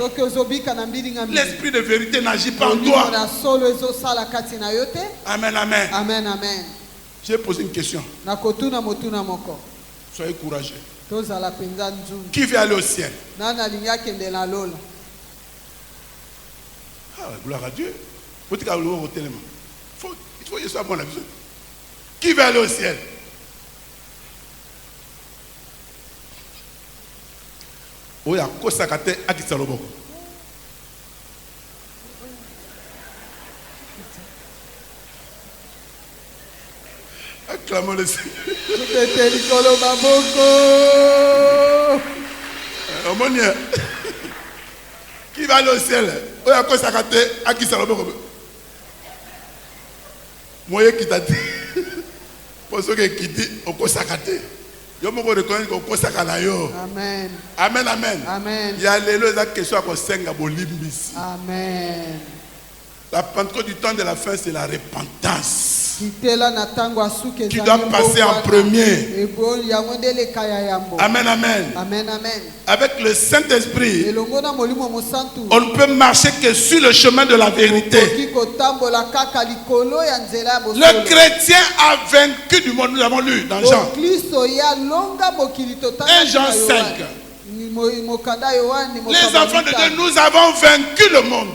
l'Esprit de vérité n'agit pas en toi. Amen, amen. Amen, amen. J'ai posé une question. Soyez courageux. Qui veut aller au ciel? Ah, gloire à Dieu. Il faut que je sois bon là-dessus. Qui veut aller au ciel? Oya kosakate akisaloboko. Acclamons le Seigneur. Qui va aller au ciel? Oya kosakate akisaloboko. Moye kitati. Pour ceux qui disent okosakate. Yo moko reconnaître ko kosaka na yo. Amen. Amen, amen. Amen. Ya lelo za question ko senga bolimbisi. Amen. La Pentecôte du temps de la fin, c'est la repentance. Tu Tu dois passer en premier. Amen, amen. Amen, amen. Avec le Saint-Esprit, on ne peut marcher que sur le chemin de la vérité. Le chrétien a vaincu du monde. Nous avons lu dans Jean. 1 Jean 5. Les enfants de Dieu, nous avons vaincu le monde.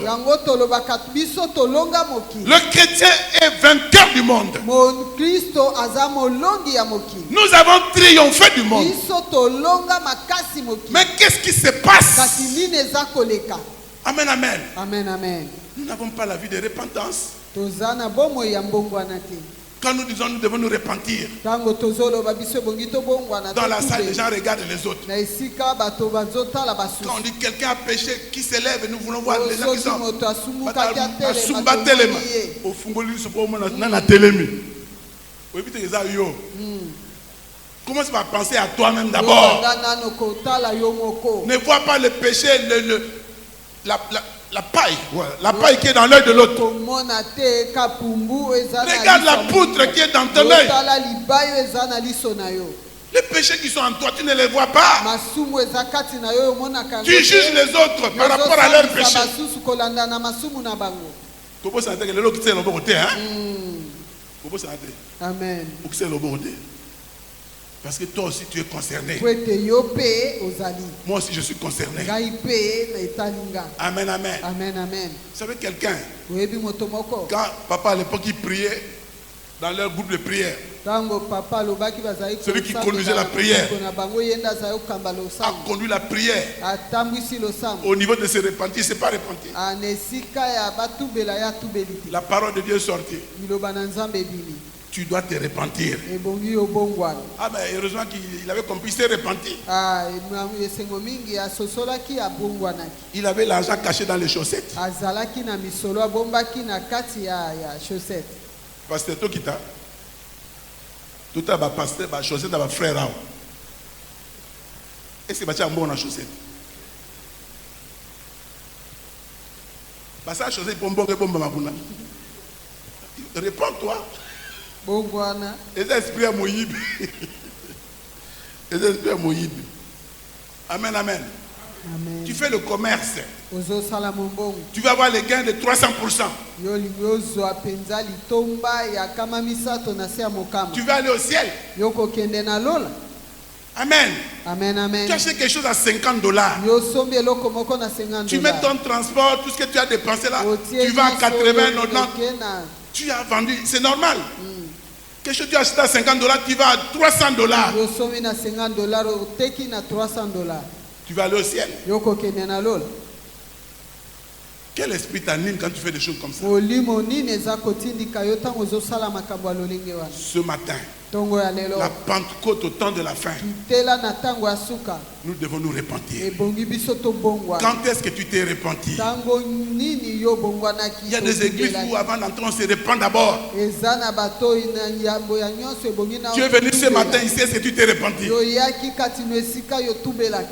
Le chrétien est vainqueur du monde. Nous avons triomphé du monde. Mais qu'est-ce qui se passe? Amen, amen. Amen, amen. Nous n'avons pas la vie de repentance. Quand nous disons nous devons nous repentir, dans la salle, les gens regardent les autres. Quand on dit quelqu'un a péché, qui s'élève, nous voulons voir les gens qui sont. Commence par penser à toi-même d'abord. Ne vois pas le péché, la paille, voilà, la paille qui est dans l'œil de l'autre. Regarde la poutre qui est dans ton œil. Les péchés qui sont en toi, tu ne les vois pas. Tu juges les autres par rapport à leurs péchés. Amen. Parce que toi aussi tu es concerné. Moi aussi je suis concerné. Amen, amen. Amen, amen. Vous savez quelqu'un, quand papa à l'époque il priait dans leur groupe de prière, celui qui conduisait la prière a conduit la prière au niveau de se repentir, il ne s'est pas repenti. La parole de Dieu est sortie. Tu dois te repentir. Ah mais heureusement qu'il avait compris, il s'est repenti. Il avait l'argent caché dans les chaussettes. Pasteur Tokita, tout à l'heure, pasteur, ma chaussette, ma frère. Est-ce que tu as un bon en chaussette? Parce que la chaussette, réponds-toi. Les esprits à Moïb. Les esprits à Moïb. Amen, amen. Amen. Tu fais le commerce. Tu vas avoir les gains de 300%. Tu vas aller au ciel. Amen. Amen, amen. Tu achètes quelque chose à $50. Tu mets ton transport, tout ce que tu as dépensé là, tu vas à 80, 90. Tu as vendu, c'est normal. Quelque chose que tu as acheté à $50, tu vas à $300. Tu vas aller au ciel. Quel esprit t'anime quand tu fais des choses comme ça? Ce matin, la Pentecôte au temps de la fin, nous devons nous repentir. Quand est-ce que tu t'es repenti? Il y a des églises où avant d'entrer on se repent d'abord. Tu es venu ce matin ici, est-ce que tu t'es repenti?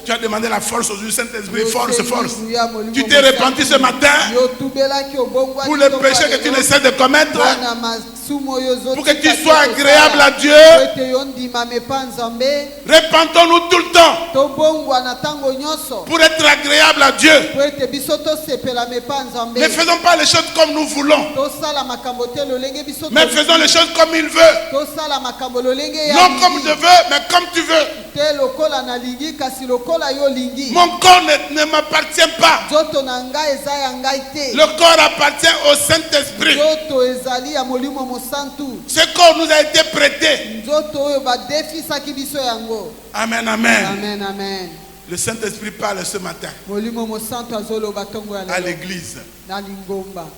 Tu as demandé la force au Saint-Esprit, force, force. Tu t'es repenti ce matin pour le péché que tu essaies de commettre, pour que tu sois agréable à Dieu. Repentons-nous tout le temps pour être agréable à Dieu. Ne faisons pas les choses comme nous voulons, mais faisons les choses comme il veut. Non comme je veux, mais comme tu veux. Mon corps ne m'appartient pas. Le corps appartient au Saint-Esprit. Ce corps nous a été prêté. Amen, amen. Amen, amen. Le Saint-Esprit parle ce matin à l'église.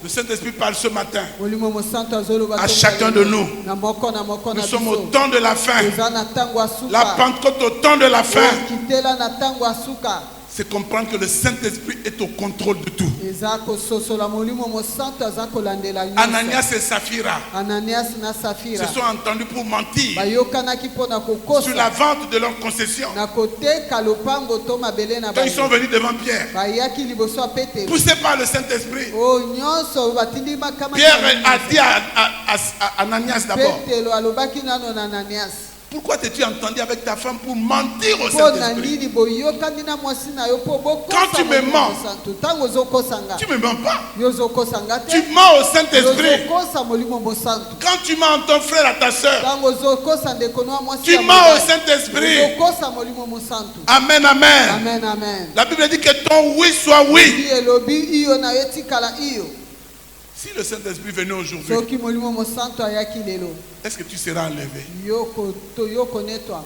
Le Saint-Esprit parle ce matin à chacun de nous. Nous sommes au temps de la fin. La Pentecôte au temps de la fin. C'est comprendre que le Saint-Esprit est au contrôle de tout. Ananias et Saphira se sont entendus pour mentir sur la vente de leur concession. Quand ils sont venus devant Pierre, poussés par le Saint-Esprit, Pierre a dit à Ananias d'abord: pourquoi t'es-tu entendu avec ta femme pour mentir au Saint-Esprit? Quand tu me mens, tu ne me mens pas. Tu mens au Saint-Esprit. Quand tu mens à ton frère, à ta soeur, tu mens au Saint-Esprit. Amen, amen. Amen, amen. La Bible dit que ton oui soit oui. Si le Saint-Esprit venait aujourd'hui, est-ce que tu seras enlevé?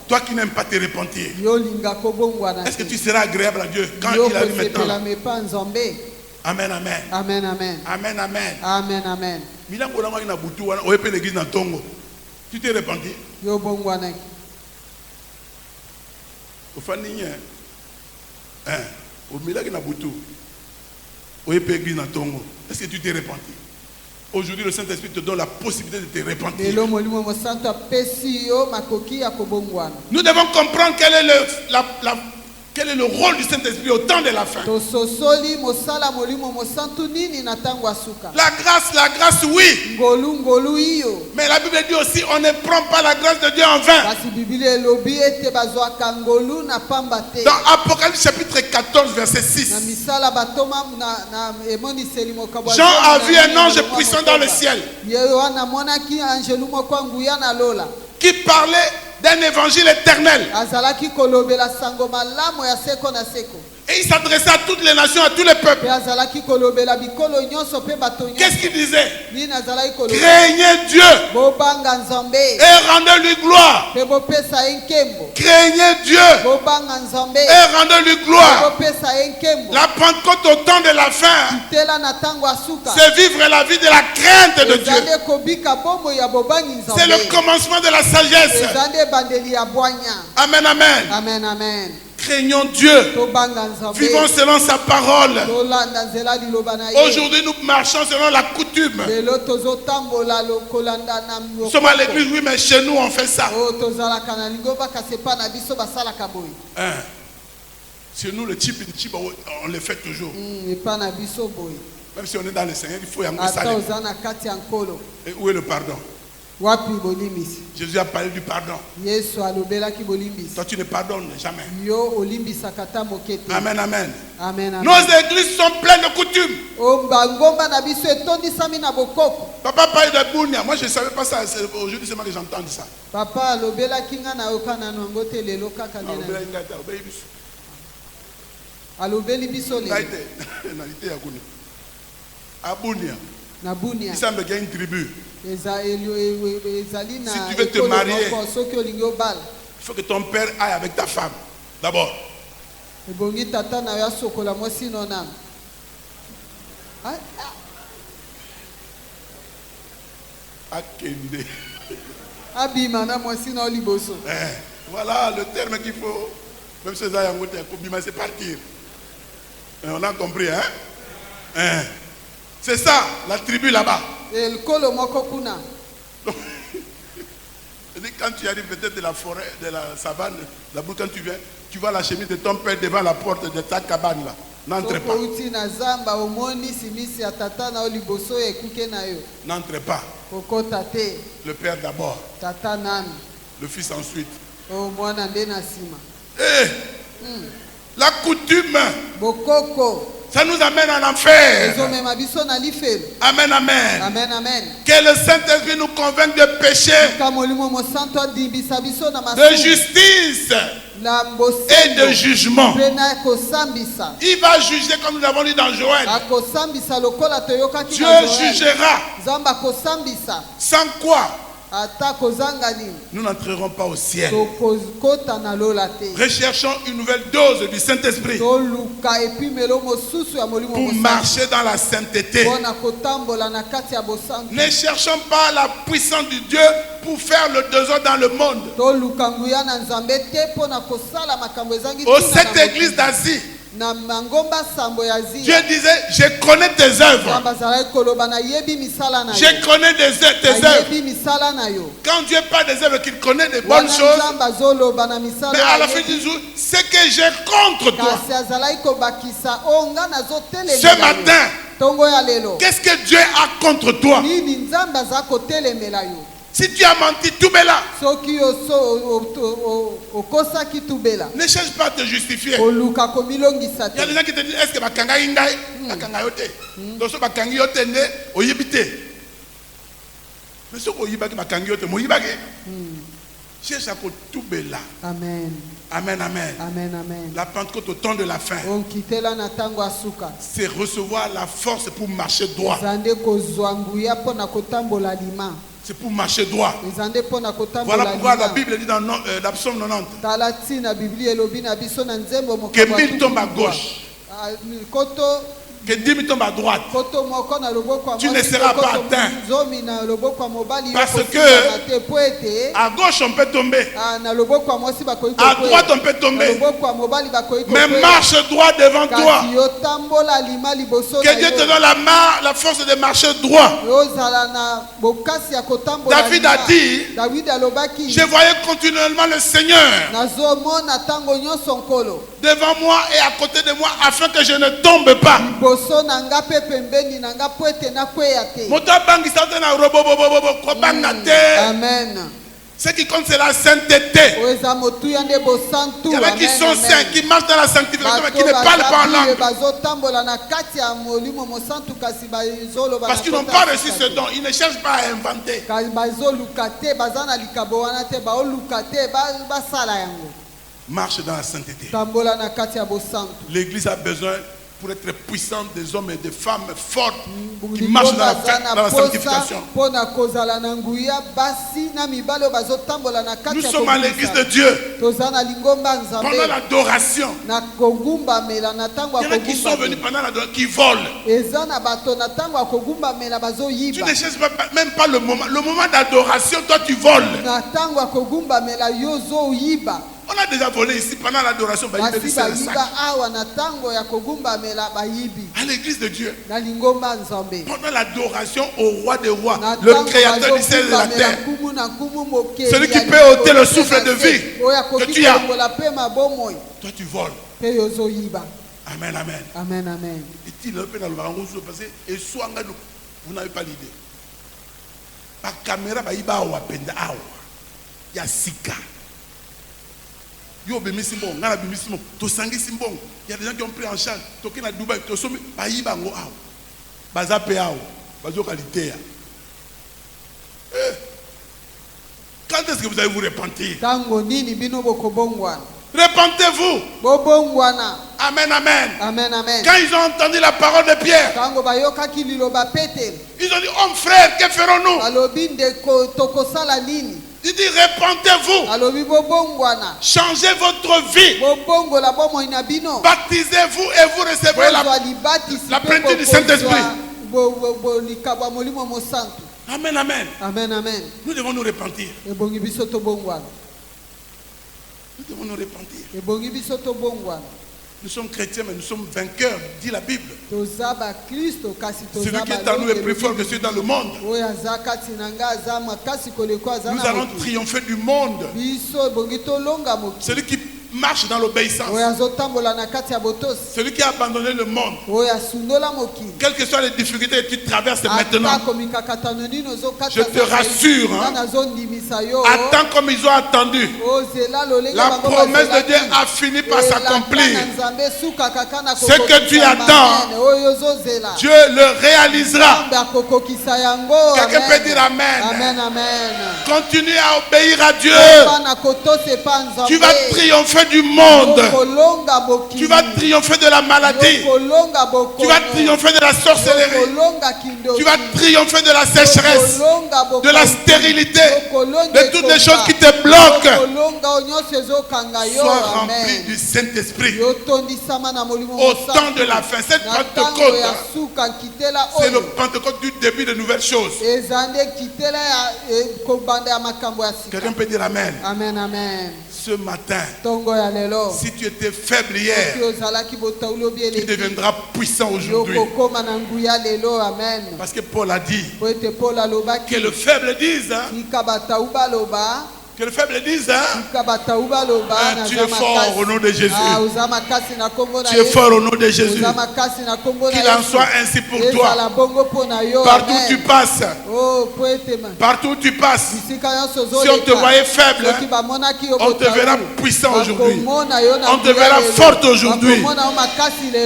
Toi qui n'aimes pas te repentir, est-ce que tu seras agréable à Dieu quand il a vu maintenant? Amen, amen. Amen, amen. Amen, amen. Amen, amen. Tu t'es repenti? Est-ce que tu t'es repenti? Aujourd'hui, le Saint-Esprit te donne la possibilité de te repentir. Nous devons comprendre quel est le rôle du Saint-Esprit au temps de la fin. La grâce, oui. Mais la Bible dit aussi, on ne prend pas la grâce de Dieu en vain. Dans Apocalypse chapitre 14, verset 6. Jean a vu un ange puissant dans le ciel qui parlait d'un évangile éternel. Et il s'adressait à toutes les nations, à tous les peuples. Qu'est-ce qu'il disait? Craignez Dieu et rendez-lui gloire. Craignez Dieu et rendez-lui gloire. La Pentecôte au temps de la fin, c'est vivre la vie de la crainte de Dieu. C'est le commencement de la sagesse. Amen, amen. Amen, amen. Craignons Dieu. Vivons selon sa parole. Aujourd'hui, nous marchons selon la coutume. Nous sommes à l'église, oui, mais chez nous, on fait ça. Chez nous, le type, on le fait toujours. Même si on est dans le Seigneur, il faut y avoir ça. Et où est le pardon? Jésus a parlé du pardon. Toi, tu ne pardonnes jamais. Amen, amen. Amen, nos églises sont pleines de coutumes. Papa parle de Bounia. Moi, je ne savais pas ça. Aujourd'hui, c'est moi que j'entends ça. Papa, Abounia. Il semble qu'il y a une tribu. Si tu veux te marier, il faut que ton père aille avec ta femme. D'abord. Akende. Abimana mwasi na liboso. Voilà le terme qu'il faut. Même si c'est partir. On a compris, hein? C'est ça, la tribu là-bas. El kolo moko kuna. Quand tu arrives peut-être de la forêt, de la savane, là-bas quand tu viens, tu vois la chemise de ton père devant la porte de ta cabane là. N'entre pas. N'entre pas. Le père d'abord. Le fils ensuite. La coutume. Ça nous amène en enfer. Amen, amen. Amen, amen. Que le Saint-Esprit nous convainque de péché, de justice et de jugement. Il va juger comme nous l'avons dit dans Joël. Dieu jugera. Sans quoi nous n'entrerons pas au ciel. Recherchons une nouvelle dose du Saint-Esprit pour marcher dans la sainteté. Ne cherchons pas la puissance de Dieu pour faire le désordre dans le monde. Au cette église d'Asie, Dieu disait, je connais tes œuvres. Je connais tes œuvres. Quand Dieu parle des œuvres, qu'il connaît des bonnes choses, mais à la fin du jour, ce que j'ai contre toi, ce matin, qu'est-ce que Dieu a contre toi? Si tu as menti, tout est là. Ne cherche pas à te justifier. Il y a des gens qui te disent, est-ce que bakanga ingai? Bakanga yote. Donc ce bakanga yote ne oyibite. Mais ce qu'on yibaki bakanga yote, mo yibaki. Cherche à tout là. Amen. Amen, amen. Amen, amen. La Pentecôte au temps de la fin, c'est recevoir la force pour marcher droit. C'est pour marcher droit. Voilà pourquoi la Bible dit dans la psaume 90 que 1000 tombent à gauche, que 10 000 tombent à droite, tu ne seras pas atteint. Parce que à gauche on peut tomber, à droite on peut tomber, mais marche droit devant toi. Que Dieu te donne la force de marcher droit. David a dit, je voyais continuellement le Seigneur devant moi et à côté de moi afin que je ne tombe pas. Amen. Ce qui compte, c'est la sainteté. Il y en a qui sont saints, qui marchent dans la sanctification, mais qui ne parlent pas en langue. Parce qu'ils n'ont pas reçu ce don. Ils ne cherchent pas à inventer. Marche dans la sainteté. L'Église a besoin, pour être puissante, des hommes et des femmes fortes qui marchent dans la sanctification. Nous sommes à l'église de Dieu. Pendant l'adoration, il y en a qui sont venus pendant l'adoration, qui volent. Tu ne cherches même pas le moment. Le moment d'adoration, toi tu voles. On a déjà volé ici pendant l'adoration. À l'église de Dieu. Pendant l'adoration au roi des rois, le créateur du ciel et de la terre. Celui qui peut ôter le souffle de vie que tu as. Toi tu voles. Amen, amen. Amen, amen. Et soit vous n'avez pas l'idée. La caméra va y avoir il y a sika. Il y a des gens qui ont pris en charge. Quand est-ce que vous allez vous repentir? Repentez-vous. Amen, amen. Amen, amen. Quand ils ont entendu la parole de Pierre, ils ont dit, homme frère, que ferons-nous? Il dit répentez-vous. Changez votre vie. Baptisez-vous et vous recevrez la plénitude du Saint-Esprit. Amen, amen. Amen, amen. Nous devons nous repentir. Nous devons nous repentir. Nous sommes chrétiens, mais nous sommes vainqueurs, dit la Bible. Celui qui est en nous est plus fort que celui dans le monde. Nous allons triompher du monde. Celui qui marche dans l'obéissance. Celui qui a abandonné le monde. Quelles que soient les difficultés que tu traverses maintenant, je te rassure, attends comme ils ont attendu. La promesse de Dieu a fini par s'accomplir. Ce que tu attends, Dieu le réalisera. Quelqu'un peut dire Amen. Amen, amen. Continue à obéir à Dieu. Tu vas triompher du monde. Tu vas triompher de la maladie. Tu vas triompher de la sorcellerie. Tu vas triompher de la sécheresse, de la stérilité, de toutes les choses qui te bloquent. Sois rempli du Saint-Esprit. Au temps de la fin, cette Pentecôte, c'est le Pentecôte du début de nouvelles choses. Quelqu'un peut dire Amen. Amen, amen. Ce matin, si tu étais faible hier, tu deviendras puissant aujourd'hui. Parce que Paul a dit que le faible dise, que le faible dise, tu es fort au nom de Jésus. Tu es fort au nom de Jésus. Qu'il en soit ainsi pour toi. Partout où tu passes, partout où tu passes, si on te voyait faible, on te verra puissant aujourd'hui. On te verra forte aujourd'hui.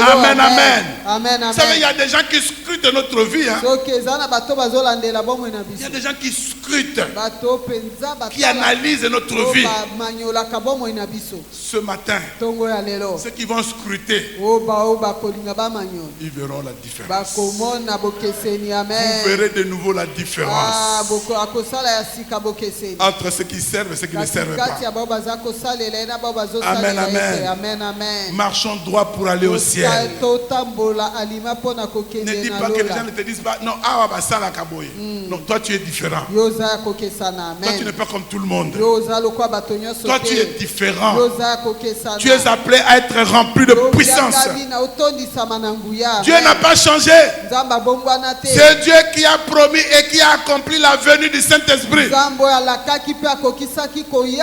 Amen, amen. Vous savez, il y a des gens qui scrutent notre vie. Il y a des gens qui scrutent, qui analysent notre vie. Ce matin, ceux qui vont scruter, ils verront la différence. Vous verrez de nouveau la différence entre ceux qui servent et ceux qui ne servent pas. Amen, amen. Marchons droit pour aller au ciel. Ne dis pas que les gens ne te disent pas non, non, toi tu es différent. Toi tu n'es pas comme tout le monde. Toi tu es différent. Tu es appelé à être rempli de puissance. Dieu n'a pas changé. C'est Dieu qui a promis et qui a accompli la venue du Saint-Esprit.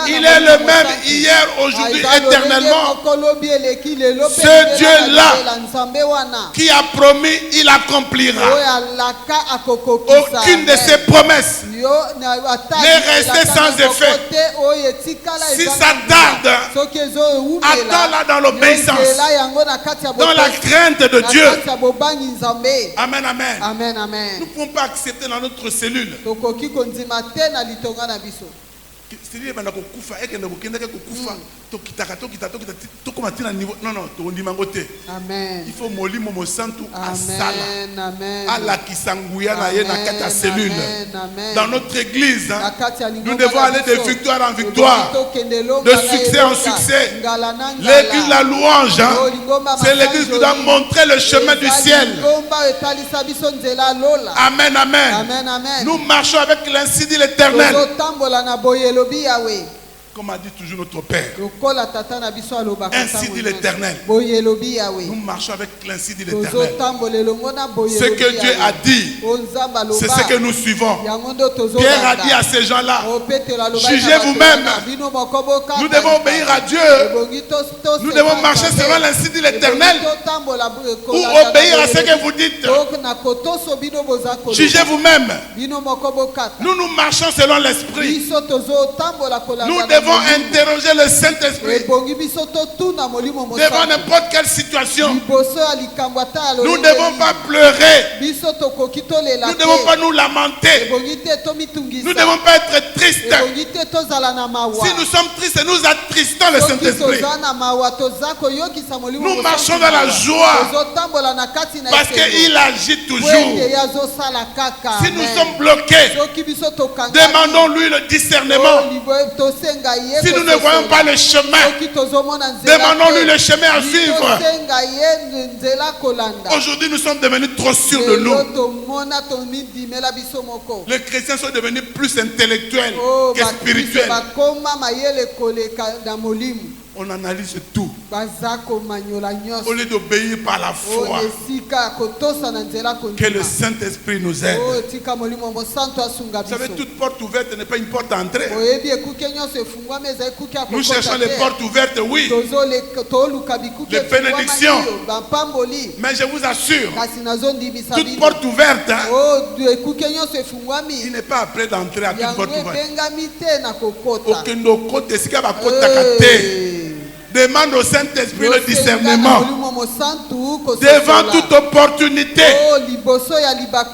Il est le même hier, aujourd'hui, éternellement. Ce Dieu-là qui a promis, il accomplira. Aucune de ses promesses n'est restée sans effet. Si ça tarde, attends-là dans l'obéissance, dans la crainte de Dieu. Amen, amen. Nous ne pouvons pas accepter dans notre cellule. Amen. Il faut molimo mo santu asala. Allah qui s'angouilla na ye na kata cellule. Dans notre église, nous devons aller de victoire en victoire, de succès en succès. L'église la louange, c'est l'église qui doit montrer le chemin du ciel. Amen, amen. Nous marchons avec l'ainsi dit l'Éternel. Comme a dit toujours notre Père. Ainsi dit l'Éternel. Nous marchons avec l'ainsi dit l'Éternel. Ce que Dieu a dit, c'est ce que nous suivons. Pierre a dit à ces gens-là, jugez vous-même. Nous devons obéir à Dieu. Nous devons marcher selon l'ainsi dit l'Éternel. Ou obéir à ce que vous dites. Jugez vous-même. Nous marchons selon l'Esprit. Nous devons devons interroger le Saint-Esprit devant n'importe quelle situation. Nous ne devons pas pleurer. Nous ne devons pas nous lamenter. Nous ne devons pas être tristes. Si nous sommes tristes, nous attristons le Saint-Esprit. Nous marchons dans la joie parce qu'il agit toujours. Si nous sommes bloqués, demandons-lui le discernement. Si nous ne voyons pas le chemin, demandons-lui le chemin à suivre. Aujourd'hui, nous sommes devenus trop sûrs de nous. Les chrétiens sont devenus plus intellectuels que spirituels. On analyse tout. Au lieu d'obéir par la foi. Que le Saint-Esprit nous aide. Vous savez, toute porte ouverte n'est pas une porte d'entrée. Nous cherchons les portes ouvertes, oui. Les bénédictions. Mais je vous assure, toute porte ouverte, il n'est pas après d'entrer à toute porte ouverte. Demande au Saint-Esprit le discernement. Devant toute opportunité,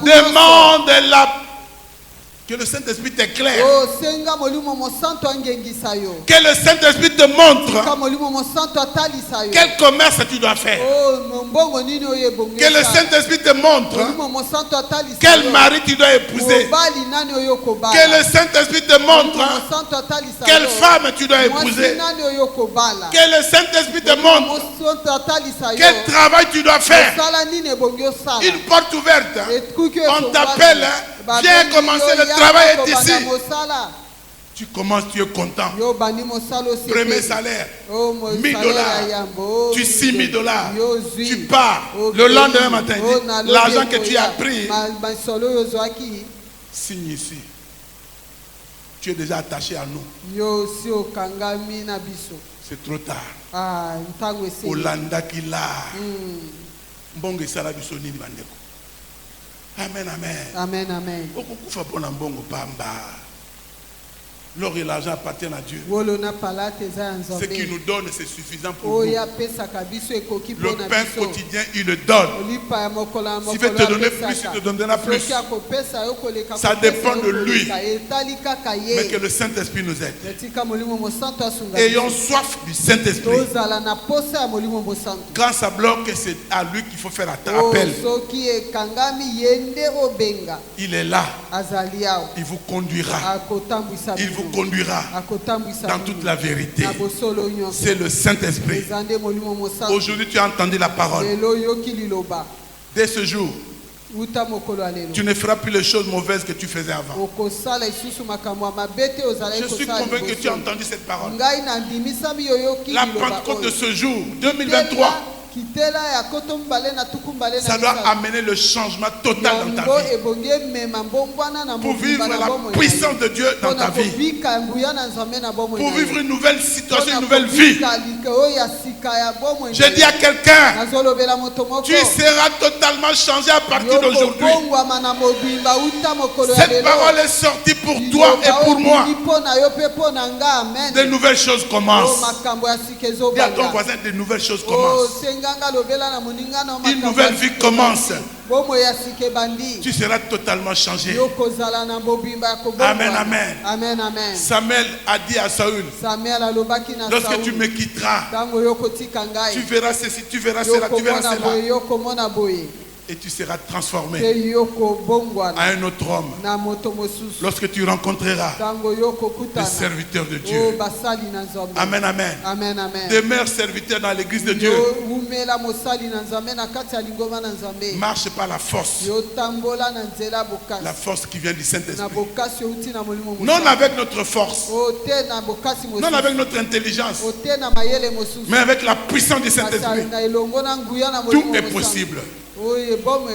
demande que le Saint-Esprit t'éclaire. Que le Saint-Esprit te montre quel commerce tu dois faire. Que le Saint-Esprit te montre quel mari tu dois épouser. Que le Saint-Esprit te montre quelle femme tu dois épouser. Que le Saint-Esprit te montre quel travail tu dois faire. Une porte ouverte. On t'appelle. Viens commencer, le travail est ici. Tu commences, tu es content. Premier salaire, $1000. Tu $6000. Tu pars. Le lendemain matin, l'argent que tu as pris, signe ici. Tu es déjà attaché à nous. C'est trop tard. Olanda Kila. Mbongo sala biso nini bandeko. Amen, amen. Amen, amen. L'or et l'argent appartiennent à Dieu. Ce qu'il nous donne, c'est suffisant pour nous. Le pain quotidien, il le donne. S'il veut te donner plus, il te donnera plus. Ça dépend de lui. Mais que le Saint-Esprit nous aide. Ayons soif du Saint-Esprit. Quand ça bloque, c'est à lui qu'il faut faire appel. Il est là. Il vous conduira. Il vous conduira dans toute la vérité. C'est le Saint-Esprit. Aujourd'hui, tu as entendu la parole. Dès ce jour, tu ne feras plus les choses mauvaises que tu faisais avant. Je suis convaincu que tu as entendu cette parole. La Pentecôte de ce jour, 2023, ça doit amener le changement total dans ta vie. Pour vivre la puissance de Dieu dans ta vie. Pour vivre une nouvelle situation, une nouvelle vie. Je dis à quelqu'un, tu seras totalement changé à partir d'aujourd'hui. Cette parole est sortie pour toi et pour moi. De nouvelles choses commencent. Dis à ton voisin, de nouvelles choses commencent. Une nouvelle vie commence. Tu seras totalement changé. Amen, amen. Amen, amen. Samuel a dit à Saül, lorsque tu me quitteras, tu verras ceci, tu verras cela, tu verras cela. Et tu seras transformé à un autre homme. Lorsque tu rencontreras des serviteurs de Dieu. Amen, amen. Amen, amen. Demeure serviteur dans l'église de Dieu. Marche par la force. La force qui vient du Saint-Esprit. Non avec notre force. Non avec notre intelligence. Mais avec la puissance du Saint-Esprit. Tout est possible.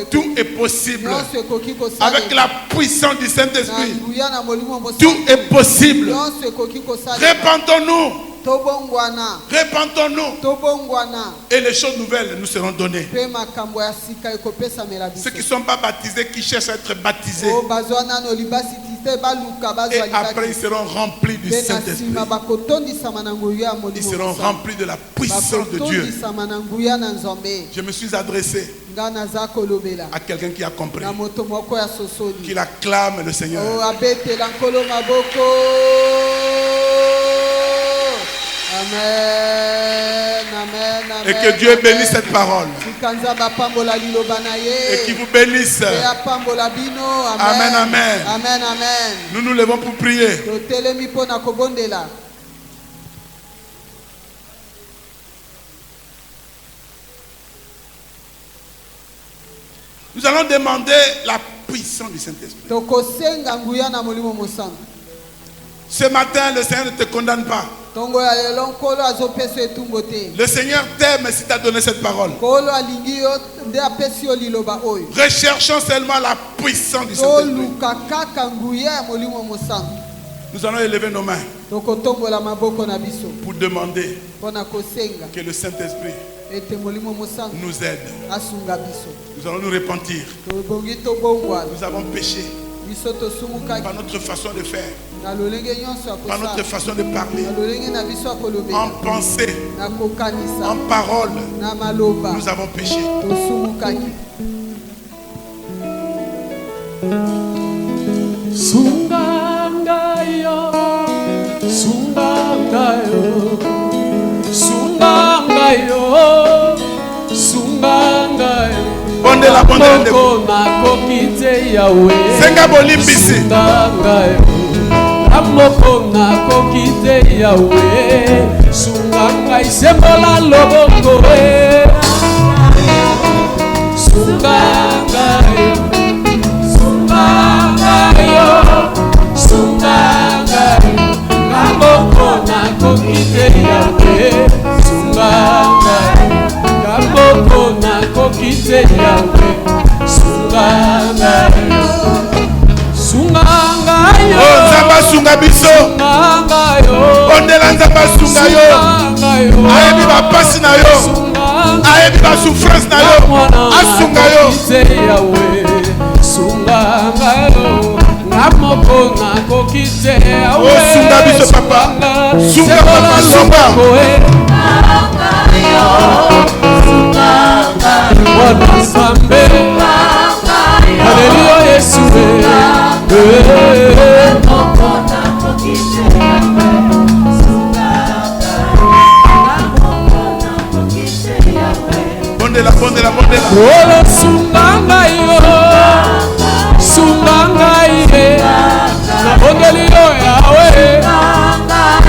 Tout est possible. Avec la puissance du Saint-Esprit, tout est possible. Répandons-nous. Répandons-nous. Et les choses nouvelles nous seront données. Ceux qui ne sont pas baptisés, qui cherchent à être baptisés, Et après, ils seront remplis du Saint-Esprit. Ils seront remplis de la puissance de Dieu. Je me suis adressé à quelqu'un qui a compris, qu'il acclame le Seigneur. Amen, amen, amen. Et que Dieu bénisse cette parole. Et qu'il vous bénisse. Amen, amen. Amen, amen. Nous nous levons pour prier. Nous allons demander la puissance du Saint-Esprit. Ce matin, le Seigneur ne te condamne pas. Le Seigneur t'aime si tu as donné cette parole. Recherchons seulement la puissance du Saint-Esprit. Nous allons élever nos mains pour demander que le Saint-Esprit nous aide. Nous allons nous repentir. Nous avons péché par notre façon de faire, par notre façon de parler, en pensée, en parole. Nous avons péché. Sungangayo, sungangayo, sungangayo, sungangayo. Bondela, bondela, Senga bolimbisi. Amoko na kokite yawe, sungangai sembola loboko e. Sungangayo, sungangayo, sungangayo. Amoko na kokite yawe, sungangayo. Amoko na kokite yawe, sungangayo. Sungangayo. Oh, Nzamba sunga biso. Ondela Nzamba sunga yo. Ayebi ba pasi na yo. Ayebi ba souffrance na yo. Asunga yo. Sungangayo. Namoko na kokite yawe. Oh, sunga biso papa. Sunga papa sunga. Sungangayo. Hallelujah, Yesu. Bondela, bondela, bondela. Oh, sungangayo, sungangaye. Na bondelio yawe.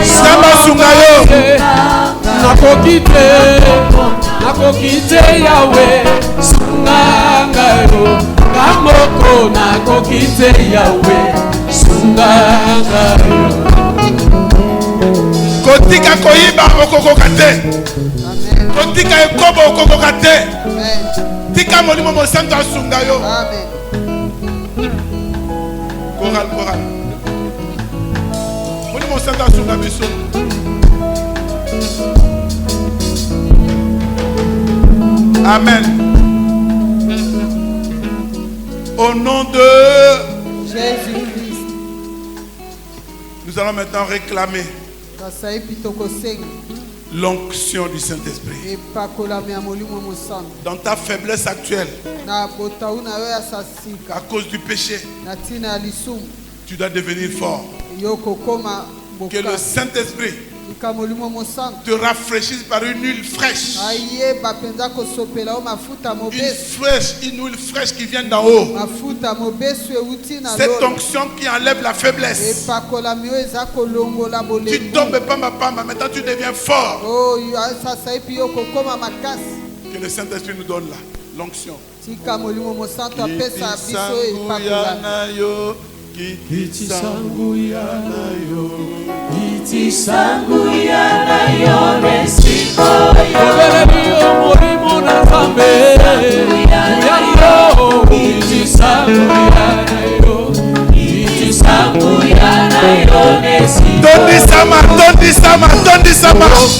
Samba sungayo. Na kokite yawe. Sungangayo. Kamoko na kokite yawe. Sungangayo. Kotika koyiba okokoka te. Kotika ekobo okokoka te. Tika molimo mosanto asunga yo. Amen. Choral, choral. Molimo mosanto asunga biso. Amen. Au nom de Jésus-Christ, nous allons maintenant réclamer l'onction du Saint-Esprit. Dans ta faiblesse actuelle, à cause du péché, tu dois devenir fort. Que le Saint-Esprit te rafraîchisse par une huile fraîche. Une huile fraîche qui vient d'en haut. Cette onction qui enlève la faiblesse. Tu tombes pas, maintenant tu deviens fort. Que le Saint-Esprit nous donne là l'onction. Iti sangu yana yo nesiko yo Obelelio molimo na zambe Uyano Iti sangu yana yo nesiko Tondi sama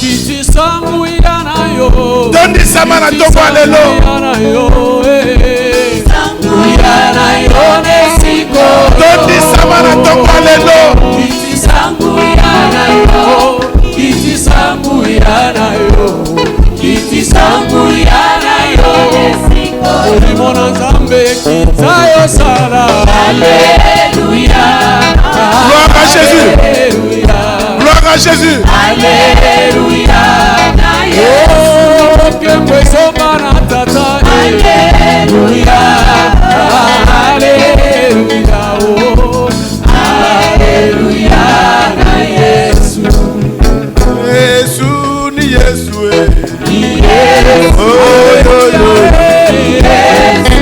Iti sangu yana na toko alelo Yana yo nesiko Tondi sama na Gloire à Jésus. Gloire à Jésus. Alléluia. Oh, que puedo manatata. Alléluia. Alléluia. Oh, Alléluia. Jésus. Jésus ni Jésus. Oh,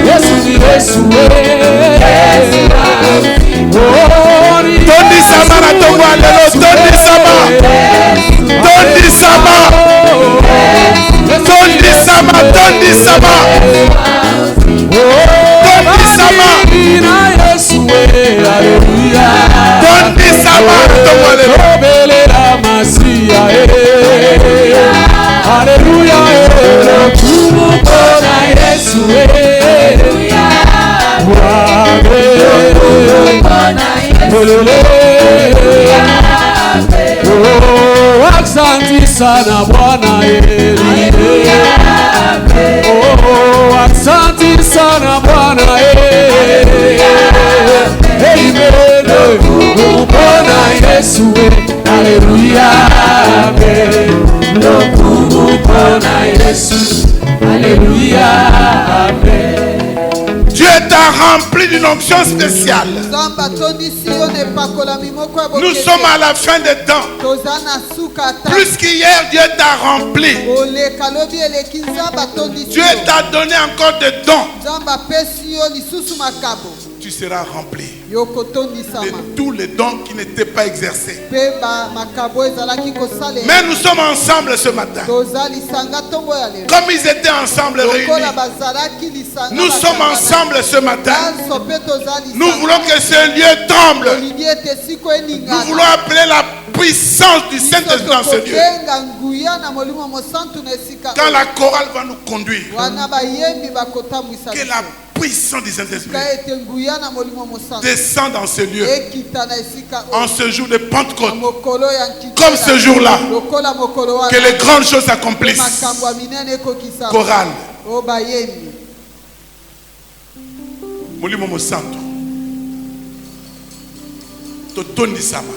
Jésus ni Jésus. Tony Sama na tongo alelo. Tony Sama. Tony Sama. Tony Sama. Tony Sama. Tony Sama. Tony Sama na tongo alelo. Alléluia. Oh, asante sana Bwana Yesu. Oh, asante sana Bwana Yesu. Bwana Yesu. Alléluia. Bwana Yesu. Alléluia. Dieu t'a rempli d'une onction spéciale. Nous sommes à la fin des temps. Plus qu'hier, Dieu t'a rempli. Dieu t'a donné encore des dons. Tu seras rempli de tous les dons qui n'étaient pas exercés. Mais nous sommes ensemble ce matin. Comme ils étaient ensemble réunis, nous sommes ensemble ce matin. Nous voulons que ce lieu tremble. Nous voulons appeler la puissance du Saint-Esprit dans ce lieu. Quand la chorale va nous conduire, que la puissance du Saint-Esprit descend dans ce lieu en ce jour de Pentecôte, comme ce jour-là, que les grandes choses s'accomplissent. Chorale. Molimo Santo Totondi Sama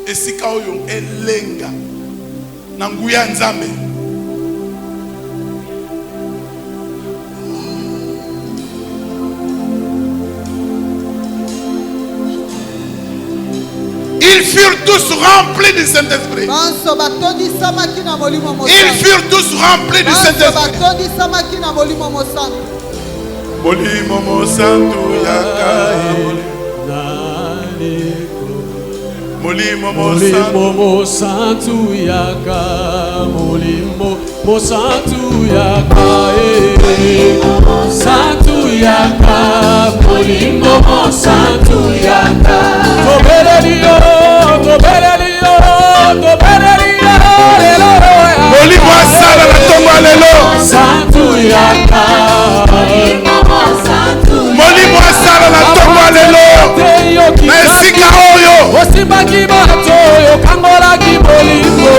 esika oyo elenga na nguya nzambe. Ils furent tous remplis du Saint-Esprit. Ils furent tous remplis du Saint-Esprit. Molimo Santo yaka. Molimo Santo yaka. Molimo Santo yaka. Santo yaka. Molimo Santo yaka. Molimo asala na tongo alelo. Santo yaka. Molimo asala na tongo alelo. Na esika oyo osibaki bato okangolaki molimo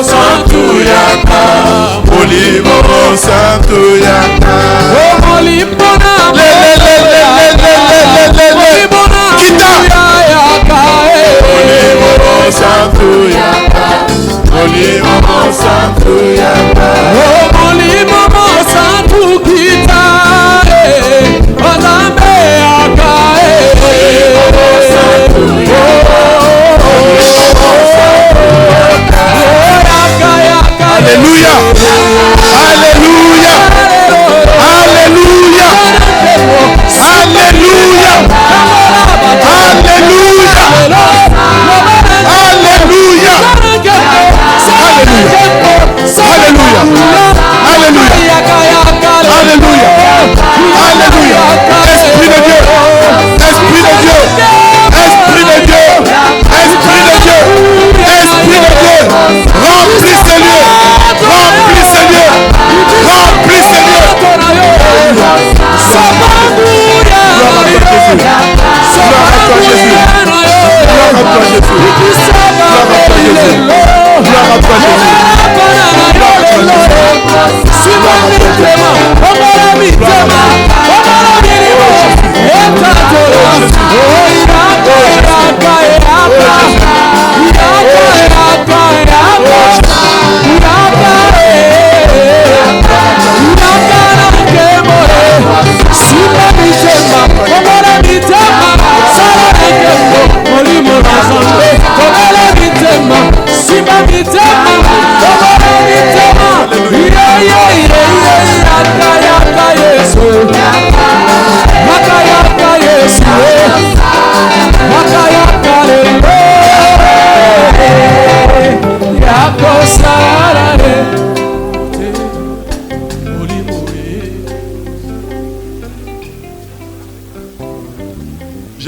Santo yaka. Molimo Santo yaka. Molimo na kita Molimo Santo yaka. Molimo Santo yaka.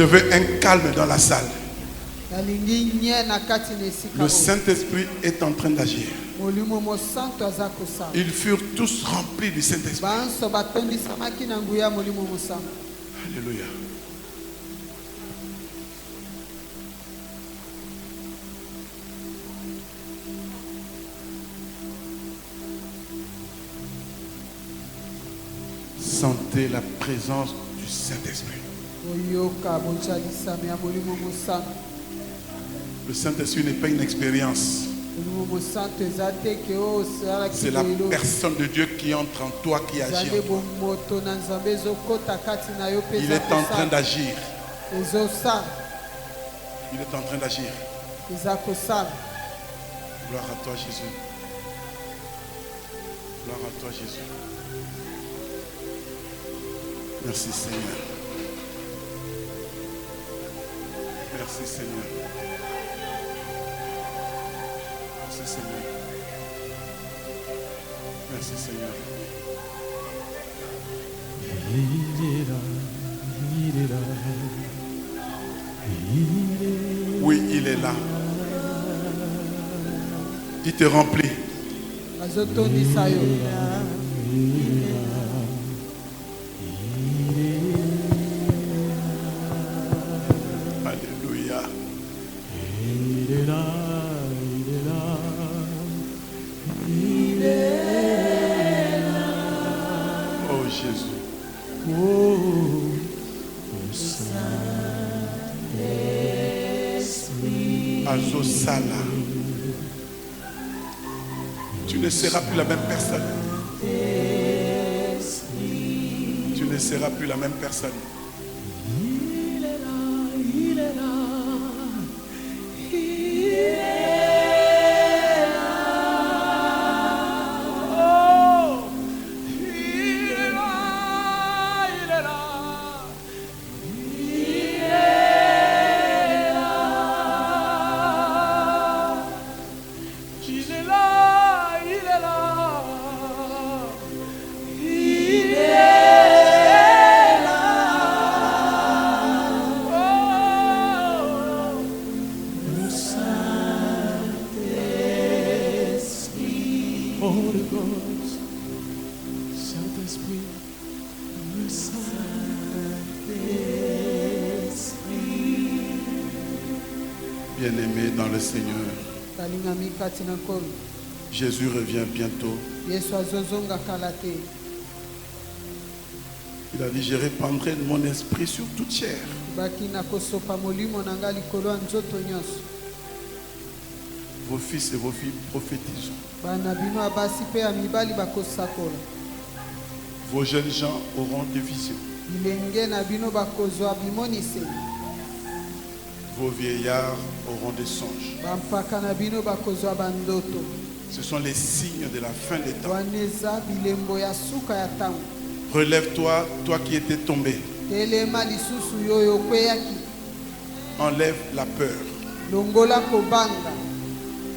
veux un calme dans la salle. Le Saint-Esprit est en train d'agir. Ils furent tous remplis du Saint-Esprit. Alléluia. Sentez la présence du Saint-Esprit. Le Saint-Esprit n'est pas une expérience. C'est la personne de Dieu qui entre en toi, qui agit en toi. Il est en train d'agir. Il est en train d'agir. Gloire à toi, Jésus. Gloire à toi, Jésus. Merci, Seigneur. Merci, Seigneur. Merci, Seigneur. Merci, Seigneur. Oui, il est là. Il te remplit. Alléluia. Oh Jésus. Azosala. Tu ne seras plus la même personne. Tu ne seras plus la même personne. Bien-aimé dans le Seigneur, Jésus revient bientôt. Il a dit, je répandrai de mon esprit sur toute chair. Vos fils et vos filles prophétiseront. Vos jeunes gens auront des visions. Vos vieillards auront des songes. Ce sont les signes de la fin des temps. Relève-toi, toi qui étais tombé. Enlève la peur.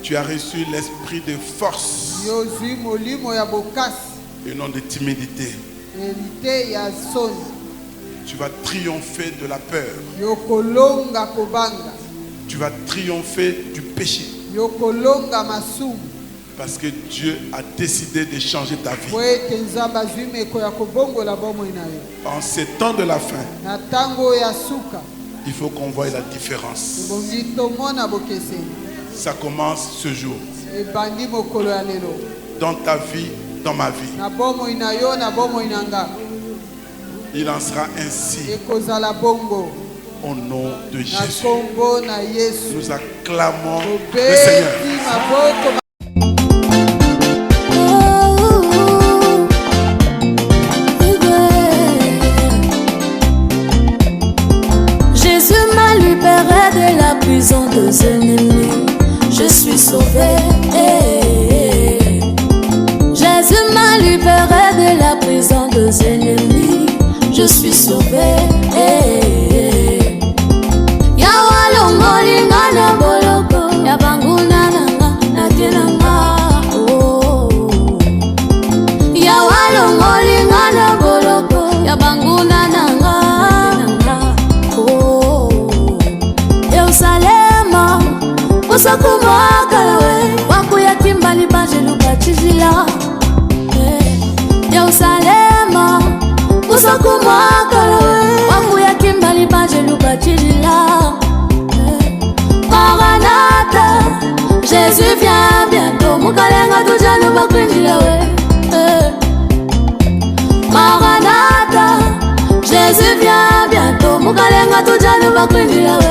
Tu as reçu l'esprit de force et non de timidité. Tu vas triompher de la peur. Tu vas triompher du péché. Parce que Dieu a décidé de changer ta vie. En ces temps de la fin, il faut qu'on voie la différence. Ça commence ce jour. Dans ta vie, dans ma vie. Il en sera ainsi. Au nom de Jésus. Nous acclamons le Seigneur. Jésus m'a libéré de la prison des ennemis. Je suis sauvé. Jésus m'a libéré de la prison des ennemis. Je suis sauvé. Yawalo ngolingana boloko yabanguna nanga natinanga. Yawalo ngolingana boloko yabanguna nanga. Oh. kumwakala we wakuya kimbali banjelu batizila Yerusalema usa kumwakala we wakuya kimbali banjelu batizila Maranatha Jésus vient bientôt mukalenga tujanu bakwindila we Maranatha Jésus vient bientôt mukalenga tujanu bakwindila we